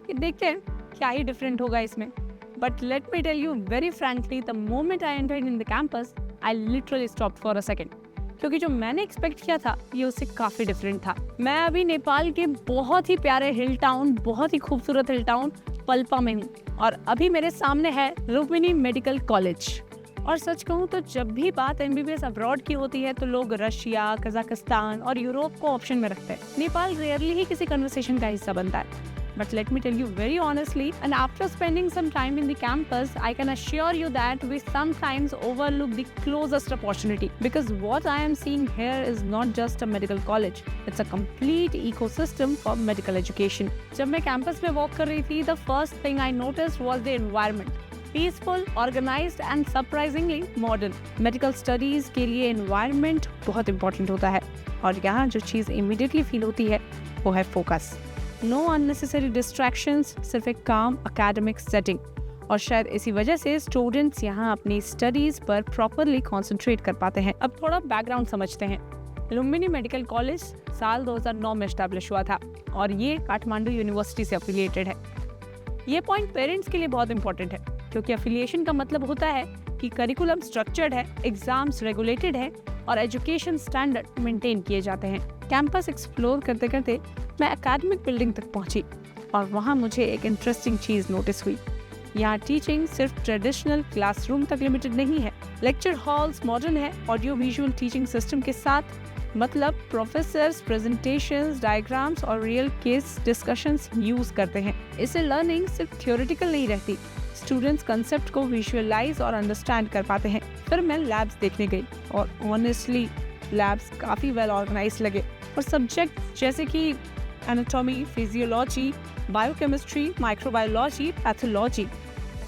B: कि देखते हैं क्या ही डिफरेंट होगा इसमें। But let me tell you very frankly, the moment I entered in the campus, I literally stopped for a second, क्योंकि जो मैंने एक्सपेक्ट किया था ये उससे काफ़ी डिफरेंट था। मैं अभी नेपाल के बहुत ही प्यारे हिल टाउन, बहुत ही खूबसूरत हिल टाउन पल्पा में हूँ, और अभी मेरे सामने है लुम्बिनी मेडिकल कॉलेज। और सच कहूँ तो जब भी बात MBBS अब्रॉड की होती है तो लोग रशिया, कजाकिस्तान और यूरोप को ऑप्शन में रखते हैं। नेपाल रेयरली ही किसी कन्वर्सेशन का हिस्सा बनता है। But let me tell you very honestly, and after spending some time in the campus, I can assure you that we sometimes overlook the closest opportunity, because what I am seeing here is not just a medical college, it's a complete ecosystem for medical education. जब मैं campus में walk कर रही थी, the first thing I noticed was the environment. Peaceful, organized and surprisingly modern. Medical studies के लिए environment बहुत important होता है, और यहाँ जो चीज़ immediately feel होती है वो है focus. No unnecessary distractions, सिर्फ एक काम academic setting, और शायद इसी वजह से स्टूडेंट्स यहाँ अपनी स्टडीज पर प्रॉपरली कॉन्सेंट्रेट कर पाते हैं। अब थोड़ा बैकग्राउंड समझते हैं। लुम्बिनी मेडिकल कॉलेज साल 2009 में एस्टैब्लिश हुआ था, और ये काठमांडू यूनिवर्सिटी से एफिलिएटेड है। ये पॉइंट पेरेंट्स के लिए बहुत इंपॉर्टेंट है, क्योंकि एफिलिएशन का मतलब होता है कि करिकुलम स्ट्रक्चर्ड है, एग्जाम्स रेगुलेटेड है और एजुकेशन स्टैंडर्ड मेंटेन किए जाते हैं। कैंपस एक्सप्लोर करते करते मैं एकेडमिक बिल्डिंग तक पहुंची, और वहां मुझे एक इंटरेस्टिंग चीज़ नोटिस हुई। यहाँ टीचिंग सिर्फ ट्रेडिशनल क्लासरूम तक लिमिटेड नहीं है। लेक्चर हॉल्स मॉडर्न है, ऑडियो विजुअल टीचिंग सिस्टम के साथ, मतलब प्रोफेसर्स प्रेजेंटेशंस, डायग्राम्स और रियल केस डिस्कशंस यूज़ करते हैं। इससे लर्निंग सिर्फ थियोरेटिकल नहीं रहती, स्टूडेंट्स कंसेप्ट को विजुअलाइज और अंडरस्टैंड कर पाते हैं। फिर मैं लैब्स देखने गई, और ऑनेस्टली लैब्स काफ़ी वेल ऑर्गेनाइज लगे, और सब्जेक्ट जैसे कि anatomy, physiology, biochemistry, microbiology, pathology,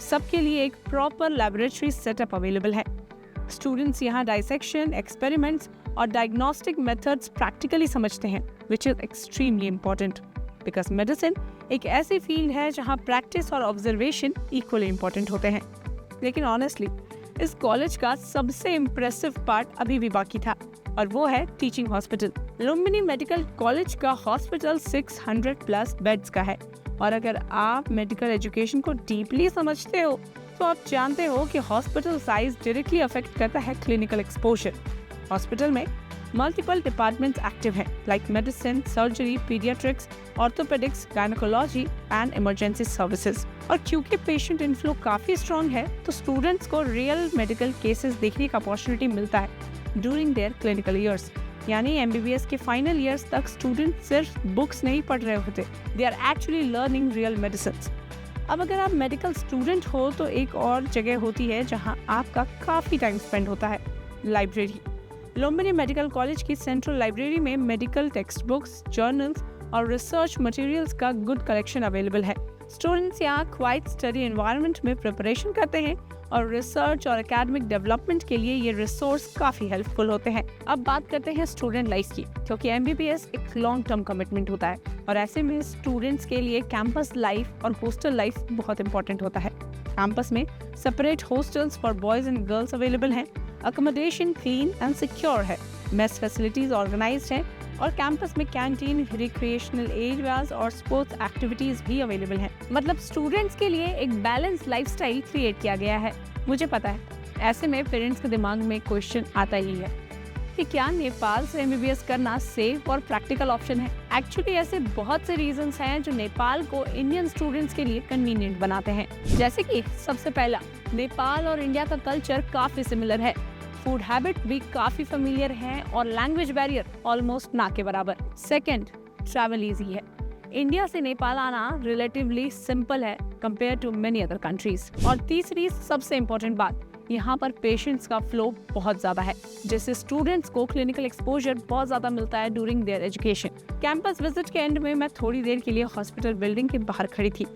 B: सबके लिए एक प्रॉपर लैबोरेटरी सेटअप अवेलेबल है। स्टूडेंट्स यहाँ डाइसेक्शन, एक्सपेरिमेंट्स और डायग्नोस्टिक मेथड्स प्रैक्टिकली समझते हैं, which is extremely important because medicine एक ऐसी फील्ड है जहाँ प्रैक्टिस और ऑब्जर्वेशन इक्वली इम्पॉर्टेंट होते हैं। लेकिन ऑनेस्टली इस कॉलेज का सबसे इम्प्रेसिव पार्ट अभी भी बाकी था, और वो है teaching hospital. Lumbini medical college का हॉस्पिटल 600 प्लस बेड्स का है, और अगर आप मेडिकल एजुकेशन को डीपली समझते हो तो आप जानते हो कि हॉस्पिटल साइज डायरेक्टली अफेक्ट करता है क्लिनिकल एक्सपोजर। हॉस्पिटल में मल्टीपल डिपार्टमेंट्स एक्टिव हैं like medicine, surgery, paediatrics, orthopaedics, gynaecology and emergency services. और क्योंकि पेशेंट इनफ्लो काफ़ी स्ट्रॉन्ग है तो स्टूडेंट्स को रियल मेडिकल केसेस देखने का अपॉर्चुनिटी मिलता है ड्यूरिंग देयर क्लिनिकल ईयर्स। यानी MBBS के फाइनल ईयर्स तक स्टूडेंट सिर्फ बुक्स नहीं पढ़ रहे होते, they are actually learning real medicine. अब अगर आप मेडिकल स्टूडेंट हो तो एक और जगह होती है जहां आपका काफ़ी टाइम स्पेंड होता है, लाइब्रेरी। लुम्बिनी मेडिकल कॉलेज की सेंट्रल लाइब्रेरी में मेडिकल टेक्स्ट बुक्स, जर्नल्स और रिसर्च मटेरियल्स का गुड कलेक्शन अवेलेबल है। स्टूडेंट्स यहाँ क्वाइट स्टडी एनवायरनमेंट में प्रिपरेशन करते हैं और रिसर्च और एकेडमिक डेवलपमेंट के लिए ये रिसोर्स काफ़ी हेल्पफुल होते हैं। अब बात करते हैं स्टूडेंट लाइफ की, क्योंकि MBBS एक लॉन्ग टर्म कमिटमेंट होता है और ऐसे में स्टूडेंट्स के लिए कैंपस लाइफ और हॉस्टल लाइफ बहुत इंपॉर्टेंट होता है। कैंपस में separate hostels for boys and girls available हैं, अकोमोडेशन क्लीन एंड सिक्योर है, मेस फैसिलिटीज ऑर्गेनाइज्ड हैं और कैंपस में कैंटीन, रिक्रिएशनल एरियाज और स्पोर्ट्स एक्टिविटीज भी अवेलेबल हैं। मतलब स्टूडेंट्स के लिए एक बैलेंस लाइफस्टाइल क्रिएट किया गया है। मुझे पता है ऐसे में पेरेंट्स के दिमाग में क्वेश्चन आता ही है कि क्या नेपाल से MBBS करना सेफ और प्रैक्टिकल ऑप्शन है। एक्चुअली ऐसे बहुत से रीजंस हैं जो नेपाल को इंडियन स्टूडेंट्स के लिए कन्वीनियंट बनाते हैं। जैसे कि सबसे पहला, नेपाल और इंडिया का कल्चर काफ़ी सिमिलर है, फूड हैबिट भी काफ़ी फेमिलियर हैं और लैंग्वेज बैरियर ऑलमोस्ट ना के बराबर। सेकंड, ट्रैवल इजी है। इंडिया से नेपाल आना रिलेटिवली सिंपल है compare to many other countries. और तीसरी सबसे इम्पोर्टेंट बात, यहाँ पर पेशेंट्स का फ्लो बहुत ज़्यादा है, जिससे स्टूडेंट्स को क्लिनिकल एक्सपोजर बहुत ज़्यादा मिलता है during there education. Campus visit के एंड में मैं थोड़ी देर के लिए हॉस्पिटल बिल्डिंग के बाहर खड़ी थी।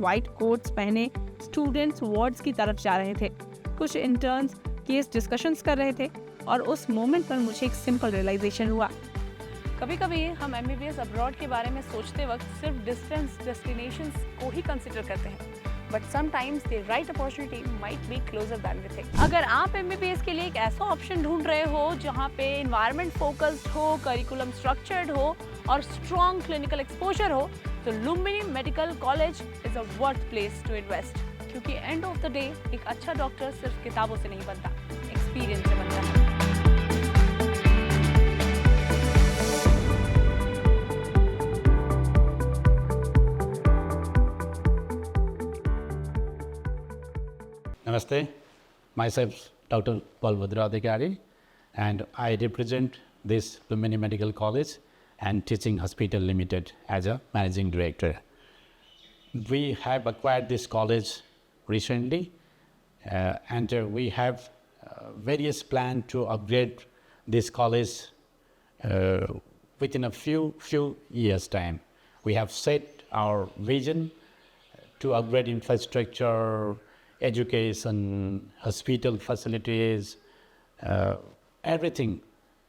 B: व्हाइट कोट्स पहने स्टूडेंट्स वार्ड्स की तरफ जा रहे थे, कुछ इंटर्न्स केस डिस्कशंस कर रहे थे और उस मोमेंट पर मुझे एक सिंपल रियलाइजेशन हुआ। कभी कभी हम MBBS अब्रॉड के बारे में सोचते वक्त सिर्फ डिस्टेंस डेस्टिनेशंस को ही कंसिडर करते हैं, but sometimes the right opportunity might be closer than we think. अगर आप MBBS के लिए एक ऐसा ऑप्शन ढूंढ रहे हो जहाँ पे एनवायरनमेंट फोकस्ड हो, करिकुलम स्ट्रक्चर्ड हो और स्ट्रॉन्ग क्लिनिकल एक्सपोजर हो, तो Lumbini medical college is a worth place to invest. क्योंकि एंड ऑफ द डे एक अच्छा डॉक्टर सिर्फ किताबों से नहीं बनता, एक्सपीरियंस से बनता है।
I: Namaste, myself Dr. Balbhadra Adhikari and I represent this Lumbini Medical College and Teaching Hospital Limited as a Managing Director. We have acquired this college recently and we have various plans to upgrade this college within a few years time. We have set our vision to upgrade infrastructure, education, hospital facilities, everything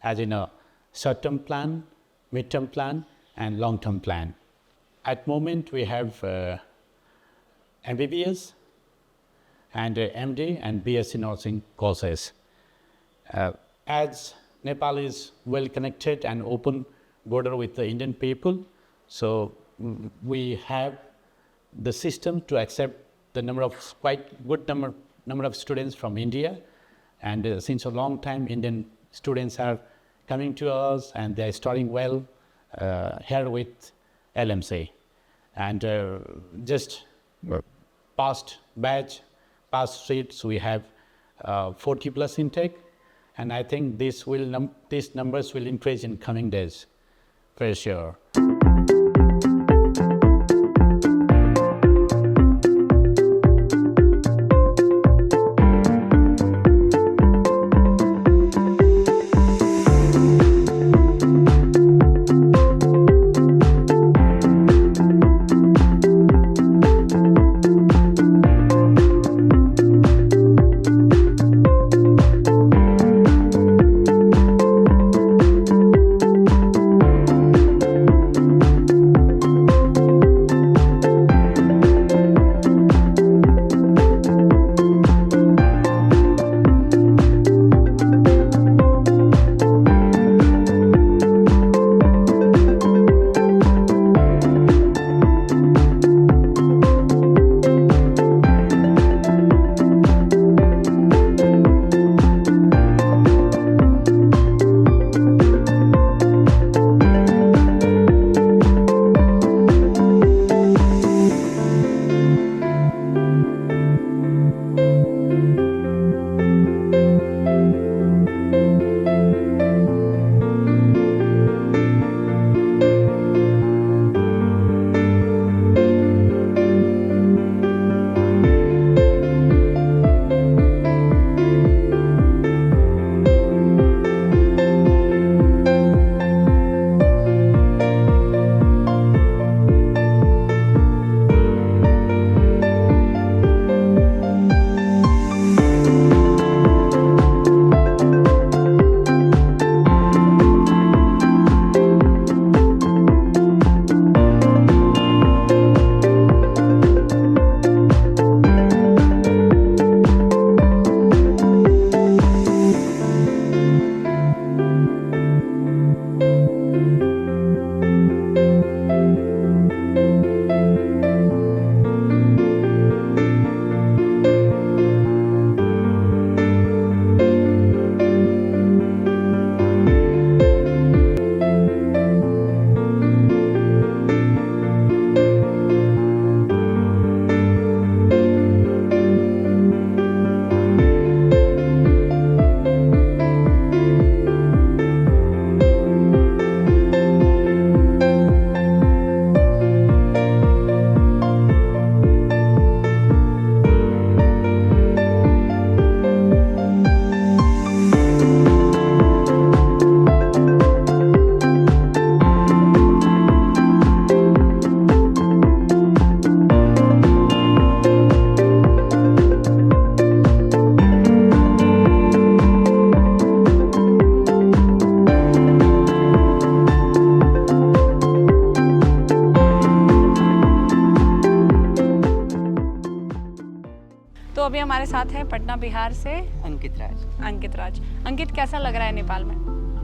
I: as in a short-term plan, mid-term plan and long-term plan. At moment we have MBBS and MD and BSc nursing courses. As Nepal is well connected and open border with the Indian people, so we have the system to accept the number of quite good number of students from India, and since a long time Indian students are coming to us and they are studying well here with LMC, and just past seats we have 40 plus intake, and I think these numbers will increase in coming days for sure.
B: अभी हमारे साथ है पटना बिहार से
J: अंकित राज।
B: अंकित, कैसा लग रहा है नेपाल में?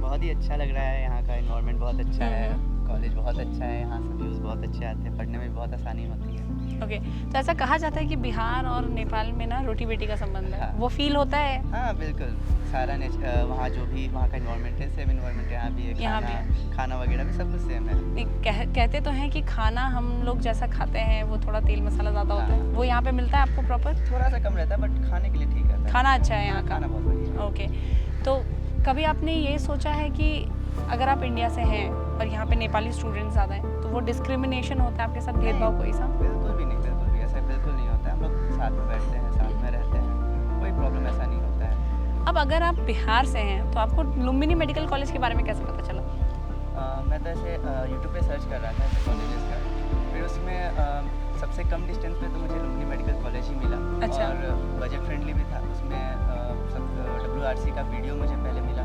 J: बहुत ही अच्छा लग रहा है, यहाँ का एनवायरनमेंट बहुत अच्छा है, कॉलेज बहुत अच्छा है, यहाँ से व्यूज़ बहुत अच्छे आते हैं, पढ़ने में भी बहुत आसानी होती है।
B: ओके, तो ऐसा कहा जाता है कि बिहार और नेपाल में ना रोटी बेटी का संबंध है, वो फील होता है?
J: हाँ बिल्कुल, सारा वहाँ जो भी वहाँ का एनवायरनमेंट है सेम एनवायरनमेंट यहाँ भी है, खाना वगैरह भी सब कुछ सेम है।
B: कहते तो हैं कि खाना हम लोग जैसा खाते हैं वो थोड़ा तेल मसाला ज़्यादा होता है, वो यहाँ पे मिलता है आपको प्रॉपर?
J: थोड़ा सा कम रहता है बट खाने के लिए ठीक रहता है।
B: खाना अच्छा है यहाँ का?
J: खाना बहुत बढ़िया।
B: ओके, तो कभी आपने ये सोचा है कि अगर आप इंडिया से हैं और यहाँ पे नेपाली स्टूडेंट्स ज़्यादा हैं तो वो डिस्क्रिमिनेशन होता है आपके साथ, भेदभाव कोई सा?
J: बिल्कुल भी नहीं, बिल्कुल भी ऐसा बिल्कुल नहीं होता है, हम लोग साथ में बैठते हैं, साथ में रहते हैं, कोई प्रॉब्लम ऐसा नहीं होता है।
B: अब अगर आप बिहार से हैं तो आपको लुम्बिनी मेडिकल कॉलेज के बारे में कैसे पता चला?
J: मैं तो ऐसे यूट्यूब पे सर्च कर रहा था ऐसे कॉलेजेस का, फिर उसमें सबसे कम डिस्टेंस पे तो मुझे लुम्बिनी मेडिकल कॉलेज ही मिला।
B: अच्छा।
J: और बजट फ्रेंडली भी था, उसमें WRC का वीडियो मुझे पहले मिला,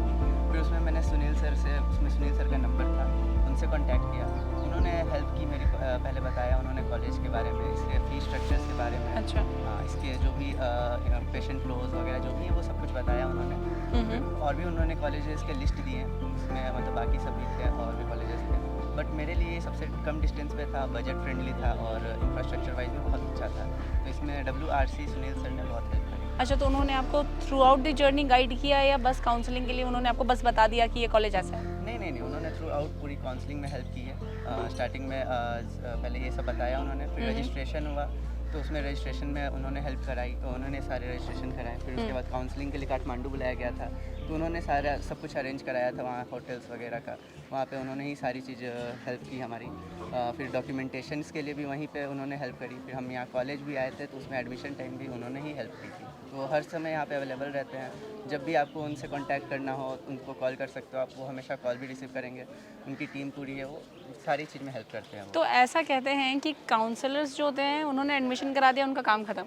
J: फिर उसमें मैंने सुनील सर का नंबर था, उनसे कांटेक्ट किया, उन्होंने हेल्प की मेरी, पहले बताया उन्होंने कॉलेज के बारे में, इसके फी स्ट्रक्चर्स के बारे में।
B: अच्छा।
J: इसके जो भी पेशेंट फ्लोज वगैरह जो भी है वो सब कुछ बताया उन्होंने। और भी उन्होंने कॉलेजेस के लिस्ट दिए, उसमें मतलब बाकी सभी थे और भी कॉलेजेस थे, बट मेरे लिए सबसे कम डिस्टेंस पे था, बजट फ्रेंडली था और इंफ्रास्ट्रक्चर वाइज भी बहुत अच्छा था, तो इसमें WRC सुनील सर ने बहुत हेल्प करी।
B: अच्छा, तो उन्होंने आपको through out the journey guide किया या बस काउंसलिंग के लिए उन्होंने आपको बस बता दिया कि ये कॉलेज ऐसा है?
J: नहीं, उन्होंने थ्रू आउट पूरी काउंसलिंग में हेल्प की है। स्टार्टिंग में पहले ये सब बताया उन्होंने, फिर रजिस्ट्रेशन हुआ तो उसमें रजिस्ट्रेशन में उन्होंने हेल्प कराई, तो उन्होंने सारे रजिस्ट्रेशन कराए, फिर उसके बाद काउंसलिंग के लिए काठमांडू बुलाया गया था, तो उन्होंने सारा सब कुछ अरेंज कराया था वहाँ होटल्स वगैरह का, वहाँ पे उन्होंने ही सारी चीज़ हेल्प की हमारी। फिर डॉक्यूमेंटेशंस के लिए भी वहीं पे उन्होंने हेल्प करी, फिर हम यहाँ कॉलेज भी आए थे तो उसमें एडमिशन टाइम भी उन्होंने ही हेल्प की थी। वो हर समय यहाँ पे अवेलेबल रहते हैं, जब भी आपको उनसे कांटेक्ट करना हो उनको कॉल कर सकते हो आप, वो हमेशा कॉल भी रिसीव करेंगे, उनकी टीम पूरी है, वो सारी चीज़ में हेल्प करते हैं।
B: तो ऐसा कहते हैं कि काउंसलर्स जो होते हैं उन्होंने एडमिशन करा दिया, उनका काम खत्म,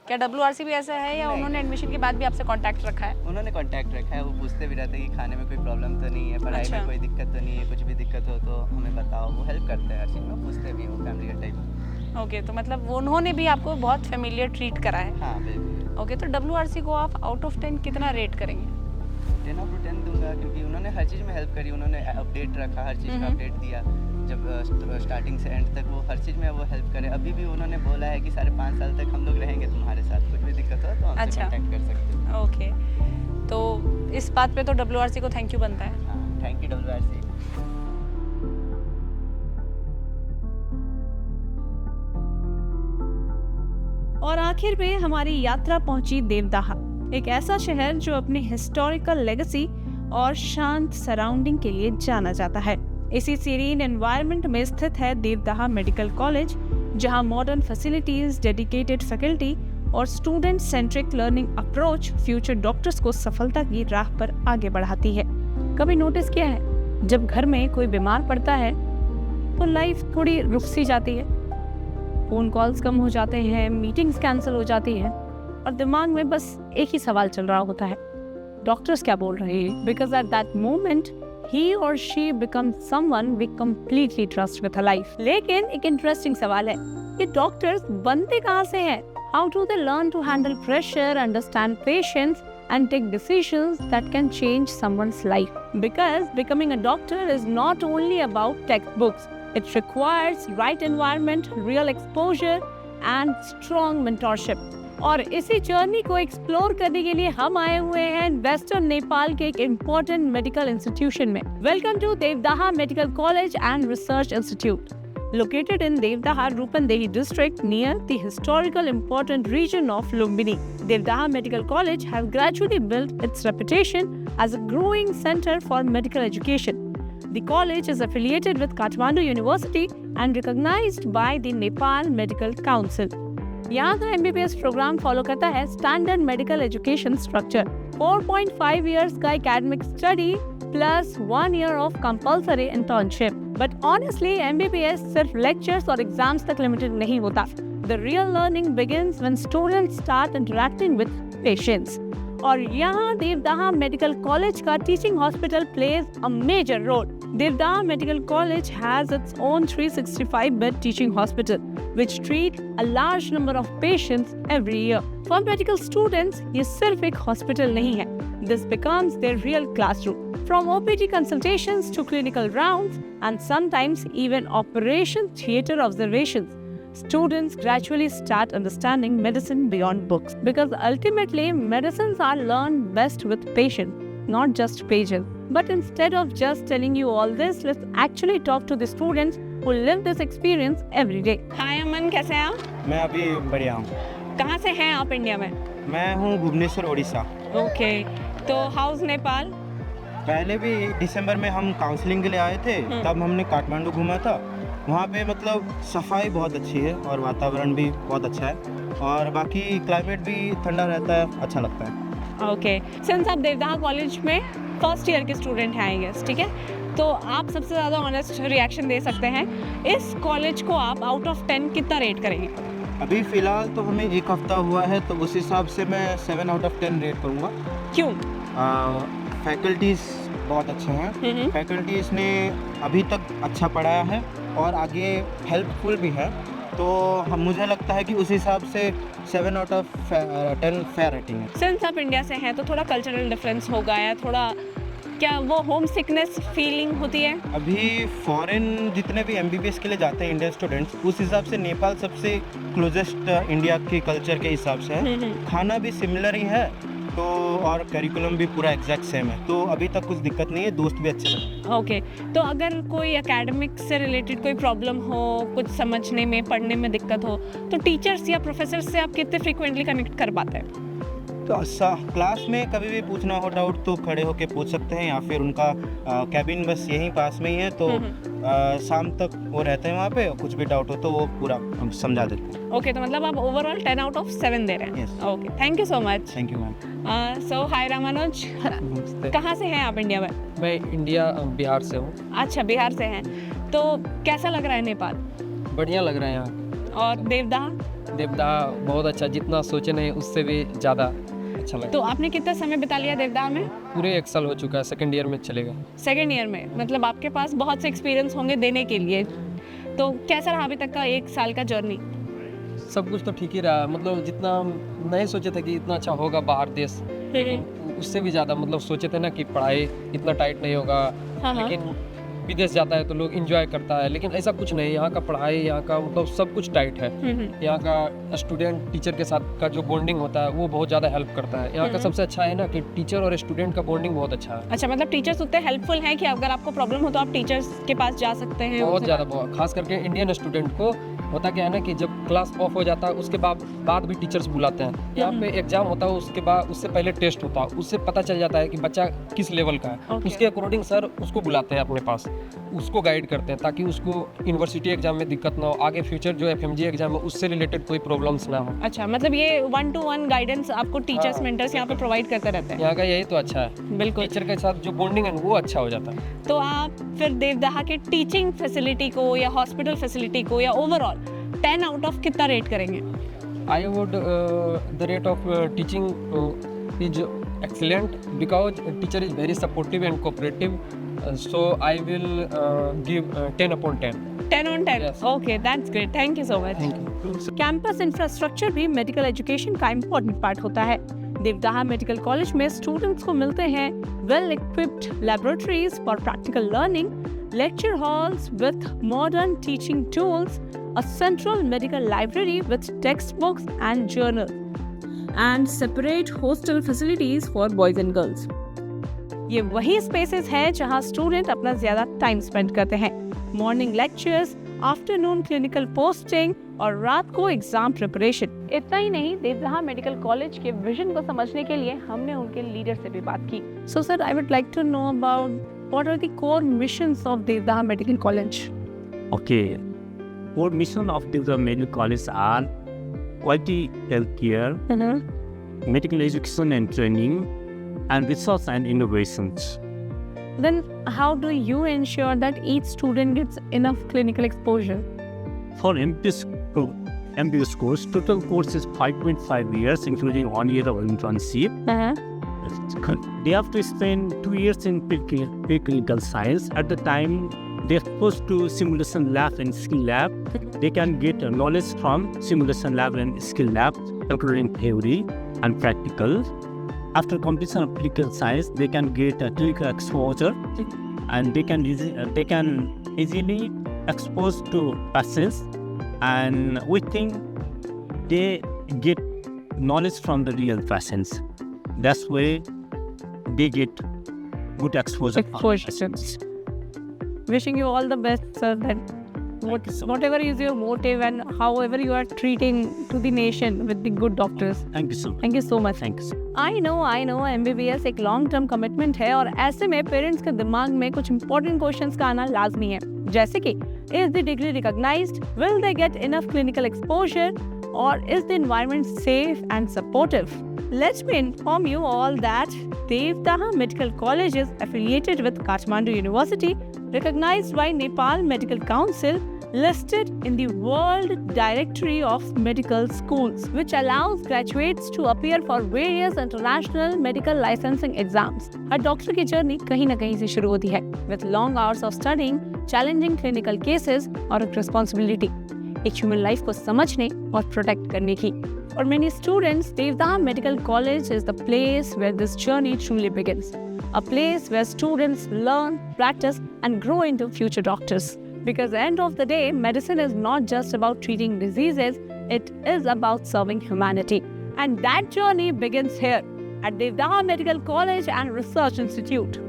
B: क्या WRC भी ऐसा है या उन्होंने एडमिशन के बाद भी आपसे कांटेक्ट रखा है?
J: उन्होंने कांटेक्ट रखा है, वो पूछते भी रहते हैं कि खाने में कोई प्रॉब्लम तो नहीं है, पढ़ाई में कोई दिक्कत तो नहीं है, कुछ भी दिक्कत हो तो हमें बताओ, वो हेल्प करते हैं हर चीज़ में, पूछते भी हो फैमिली का टाइप।
B: ओके, तो मतलब उन्होंने भी आपको बहुत फेमिलियर ट्रीट करा है?
J: हाँ बिल्कुल।
B: ओके, तो WRC को आप आउट ऑफ 10 कितना रेट करेंगे?
J: 10 out of 10 दूंगा, क्योंकि उन्होंने हर चीज़ में हेल्प करी, उन्होंने अपडेट रखा, हर चीज़ का अपडेट दिया, जब स्टार्टिंग से एंड तक वो हर चीज़ में वो हेल्प करे। अभी भी उन्होंने बोला है कि 5.5 साल तक हम लोग रहेंगे तुम्हारे साथ, कुछ भी दिक्कत हो तो हमसे कांटेक्ट कर सकते हो।
B: ओके, तो इस बात पे तो WRC को थैंक यू बनता है।
J: हाँ, थैंक यू WRC।
B: और आखिर में हमारी यात्रा पहुंची देवदाहा, एक ऐसा शहर जो अपनी हिस्टोरिकल लेगेसी और शांत सराउंडिंग के लिए जाना जाता है। इसी सीरीन एनवायरनमेंट में स्थित है देवदाहा मेडिकल कॉलेज, जहां मॉडर्न फैसिलिटीज, डेडिकेटेड फैकल्टी और student centric learning approach future doctors को सफलता की राह पर आगे बढ़ाती है। कभी नोटिस किया है, जब घर में कोई बीमार पड़ता है तो लाइफ थोड़ी रुक सी जाती है, फ़ोन कॉल्स कम हो जाते हैं, मीटिंग्स कैंसिल हो जाती हैं और दिमाग में बस एक ही सवाल चल रहा होता है, डॉक्टर्स क्या बोल रहे हैं? Because at that moment he or she becomes someone we completely trust with her life. लेकिन एक इंटरेस्टिंग सवाल है कि डॉक्टर्स बनते कहाँ से हैं? How do they learn to handle pressure, understand patients and take decisions that can change someone's life? Because becoming a doctor is not only about textbooks. It requires right environment, real exposure and strong mentorship. और इसी जर्नी को एक्सप्लोर करने के लिए हम आए हुए हैं वेस्टर्न नेपाल के एक इम्पोर्टेंट मेडिकल इंस्टीट्यूशन में। Welcome to Devdaha medical college and research institute, located in Devdaha Rupandehi district near the historical important region of Lumbini. Devdaha Medical College has gradually built its reputation as a growing center for medical education. The college is affiliated with Kathmandu University and recognized by the Nepal Medical Council. यहाँ का MBBS प्रोग्राम फॉलो करता है standard medical education structure, 4.5 years का academic study plus 1 year of compulsory internship. But honestly MBBS सिर्फ लेक्चर्स और एग्जाम्स तक लिमिटेड नहीं होता। The real learning begins when students start interacting with patients. और यहाँ देवदाहा मेडिकल कॉलेज का teaching hospital plays a major role. Devdaha Medical College has its own 365-bed teaching hospital, which treat a large number of patients every year. For medical students, ये सिर्फ एक हॉस्पिटल नहीं है. This becomes their real classroom. From OPD consultations to clinical rounds and sometimes even operation theatre observations, students gradually start understanding medicine beyond books. Because ultimately, medicines are learned best with patients, not just pages. But instead of just telling you all this, let's actually talk to the students who live this experience every day. Hi Aman, कैसे हैं आप?
K: मैं अभी बढ़िया हूँ.
B: कहाँ से हैं आप इंडिया में?
K: मैं हूँ भुवनेश्वर उड़ीसा.
B: ओके, तो हाउस नेपाल?
K: पहले भी दिसंबर में हम काउंसलिंग के लिए आए थे, तब हमने काठमांडू घूमा था. वहाँ पे मतलब सफाई बहुत अच्छी है और वातावरण भी बहुत अच्छा है और बाकी क्लाइमेट भी ठंडा रहता है, अच्छा लगता है.
B: ओके, सिंस आप देवदाह कॉलेज में फर्स्ट ईयर के स्टूडेंट हैं आई गेस, ठीक है, तो आप सबसे ज़्यादा ऑनेस्ट रिएक्शन दे सकते हैं. इस कॉलेज को आप आउट ऑफ 10 कितना रेट करेंगे?
K: अभी फ़िलहाल तो हमें एक हफ्ता हुआ है, तो उस हिसाब से मैं 7 आउट ऑफ 10 रेट करूँगा.
B: क्यों?
K: फैकल्टीज़ बहुत अच्छे हैं. फैकल्टीज़ ने अभी तक अच्छा पढ़ाया है और आगे हेल्पफुल भी है, तो हम मुझे लगता है कि उस हिसाब से 7 आउट ऑफ 10 फेयर रेटिंग है.
B: सिंस आप इंडिया से हैं तो थोड़ा कल्चरल डिफरेंस होगा या थोड़ा क्या वो होम सिकनेस फीलिंग होती है?
K: अभी फॉरेन जितने भी MBBS के लिए जाते हैं इंडियन स्टूडेंट्स, उस हिसाब से नेपाल सबसे क्लोजेस्ट इंडिया के कल्चर के हिसाब से है. खाना भी सिमिलर ही है, तो और करिकुलम भी पूरा एग्जैक्ट सेम है, तो अभी तक कुछ दिक्कत नहीं है. दोस्त भी अच्छे हैं.
B: ओके, तो अगर कोई एकेडमिक से रिलेटेड कोई प्रॉब्लम हो, कुछ समझने में पढ़ने में दिक्कत हो, तो टीचर्स या प्रोफेसर से आप कितने फ्रिक्वेंटली कनेक्ट कर पाते हैं?
K: तो क्लास में कभी भी पूछना हो डाउट तो खड़े होके पूछ सकते हैं, या फिर उनका कैबिन बस यहीं पास में ही है, तो शाम तक वो रहते हैं वहाँ पे. कुछ भी डाउट हो तो वो पूरा समझा देते हैं.
B: ओके, तो मतलब आप ओवरऑल 10 आउट ऑफ 7 दे रहे हैं. Okay, thank you so much.
K: Thank you ma'am.
B: So hi Ramanuj, कहाँ से हैं आप इंडिया में?
L: मैं इंडिया बिहार से हूँ.
B: अच्छा, बिहार से हैं, तो कैसा लग रहा है नेपाल?
L: बढ़िया लग रहा है यहाँ.
B: और देवदाह?
L: देवदाह बहुत अच्छा, जितना सोचे नहीं उससे भी ज़्यादा अच्छा लगा.
B: तो आपने कितना समय बिता लिया देवदाह में?
L: पूरे 1 साल हो चुका है, सेकंड ईयर में चलेगा.
B: सेकंड ईयर में, मतलब आपके पास बहुत से एक्सपीरियंस होंगे देने के लिए, तो कैसा रहा अभी तक का 1 साल का जर्नी?
L: सब कुछ तो ठीक ही रहा, मतलब जितना हम नहीं सोचे थे कि इतना अच्छा होगा बाहर देश, उससे भी ज़्यादा मतलब सोचे थे ना कि पढ़ाई इतना टाइट नहीं होगा. लेकिन विदेश जाता है तो लोग एंजॉय करता है, लेकिन ऐसा कुछ नहीं. यहाँ का पढ़ाई, यहाँ का मतलब सब कुछ टाइट है. यहाँ का स्टूडेंट टीचर के साथ का जो बॉन्डिंग होता है वो बहुत ज़्यादा हेल्प करता है. यहाँ का सबसे अच्छा है ना कि टीचर और स्टूडेंट का बॉन्डिंग बहुत अच्छा है.
B: अच्छा, मतलब टीचर्स उतने हेल्पफुल हैं कि अगर आपको प्रॉब्लम हो तो आप टीचर्स के पास जा सकते हैं?
L: बहुत ज़्यादा, खास करके इंडियन स्टूडेंट को होता क्या है ना कि जब क्लास ऑफ हो जाता है उसके बाद भी टीचर्स बुलाते हैं. यहाँ पे एग्जाम होता है, उसके बाद उससे पहले टेस्ट होता है, उससे पता चल जाता है कि बच्चा किस लेवल का है. उसके अकॉर्डिंग सर उसको बुलाते हैं अपने पास, उसको गाइड करते हैं ताकि उसको यूनिवर्सिटी एग्जाम में दिक्कत ना हो, आगे फ्यूचर जो FMG एग्जाम है उससे रिलेटेड कोई प्रॉब्लम्स ना हो.
B: अच्छा, मतलब ये 1-to-1 गाइडेंस आपको टीचर्स मेंटर्स यहाँ पे प्रोवाइड करते रहते हैं?
L: यहाँ का यही तो अच्छा है.
B: बिल्कुल,
L: टीचर के साथ जो बॉन्डिंग है वो अच्छा हो जाता है.
B: तो आप फिर देवदाह के टीचिंग फैसिलिटी को या हॉस्पिटल फैसिलिटी को या ओवरऑल 10 आउट ऑफ कितना रेट करेंगे?
L: I would the rate of teaching is excellent because teacher is very supportive and cooperative, so I will give 10 upon 10.
B: 10 on 10.
L: Yes.
B: Okay, that's great. Thank you so much.
L: Thank you.
B: Campus infrastructure भी मेडिकल एजुकेशन का इम्पोर्टेंट पार्ट होता है. देवदाह मेडिकल कॉलेज में स्टूडेंट्स को मिलते हैं well equipped laboratories for practical learning, lecture halls with modern teaching tools, a central medical library with textbooks and journals, and separate hostel facilities for boys and girls. ये वही स्पेसेस हैं जहां स्टूडेंट अपना ज़्यादा टाइम स्पेंड करते हैं. Morning lectures, afternoon clinical posting और रात को एग्जाम प्रिपरेशन. इतना ही नहीं, देवदाह मेडिकल कॉलेज के विजन को समझने के लिए हमने उनके लीडर से भी बात की. So sir, I would like to know about what are the core missions of Devdah Medical College?
F: Okay, core mission of Devdah Medical College are quality healthcare, medical education and training, and research and innovations.
B: Then how do you ensure that each student gets enough clinical exposure?
F: For MBS course, total course is 5.5 years, including 1 year of internship. They have to spend 2 years in preclinical science. At the time they're exposed to simulation lab and skill lab, they can get knowledge from simulation lab and skill lab. including theory and practical. After completion of clinical science, they can get a clinical exposure, and they can easily expose to patients, and we think they get knowledge from the real patients. That's why they get good exposure.
B: Wishing you all the best, sir. Then, whatever is your motive and however you are treating to the nation with the good doctors.
F: Thank you so much.
B: Thank you so much.
F: Thank you.
B: I know MBBS एक लॉन्ग टर्म कमिटमेंट है और ऐसे में पेरेंट्स के दिमाग में कुछ इंपॉर्टेंट क्वेश्चंस का आना लाजमी है, जैसे कि is the degree recognised, will they get enough clinical exposure, और is the environment safe and supportive. Let me inform you all that Devdaha Medical College is affiliated with Kathmandu University, recognized by Nepal Medical Council, listed in the World Directory of Medical Schools, which allows graduates to appear for various international medical licensing exams. Her doctor की जर्नी कहीं ना कहीं से शुरू होती है, with long hours of studying, challenging clinical cases और एक responsibility, एक ह्यूमन लाइफ को समझने और प्रोटेक्ट करने की. For many students, Devdaha Medical College is the place where this journey truly begins. A place where students learn, practice, and grow into future doctors. Because at the end of the day, medicine is not just about treating diseases, it is about serving humanity. And that journey begins here at Devdaha Medical College and Research Institute.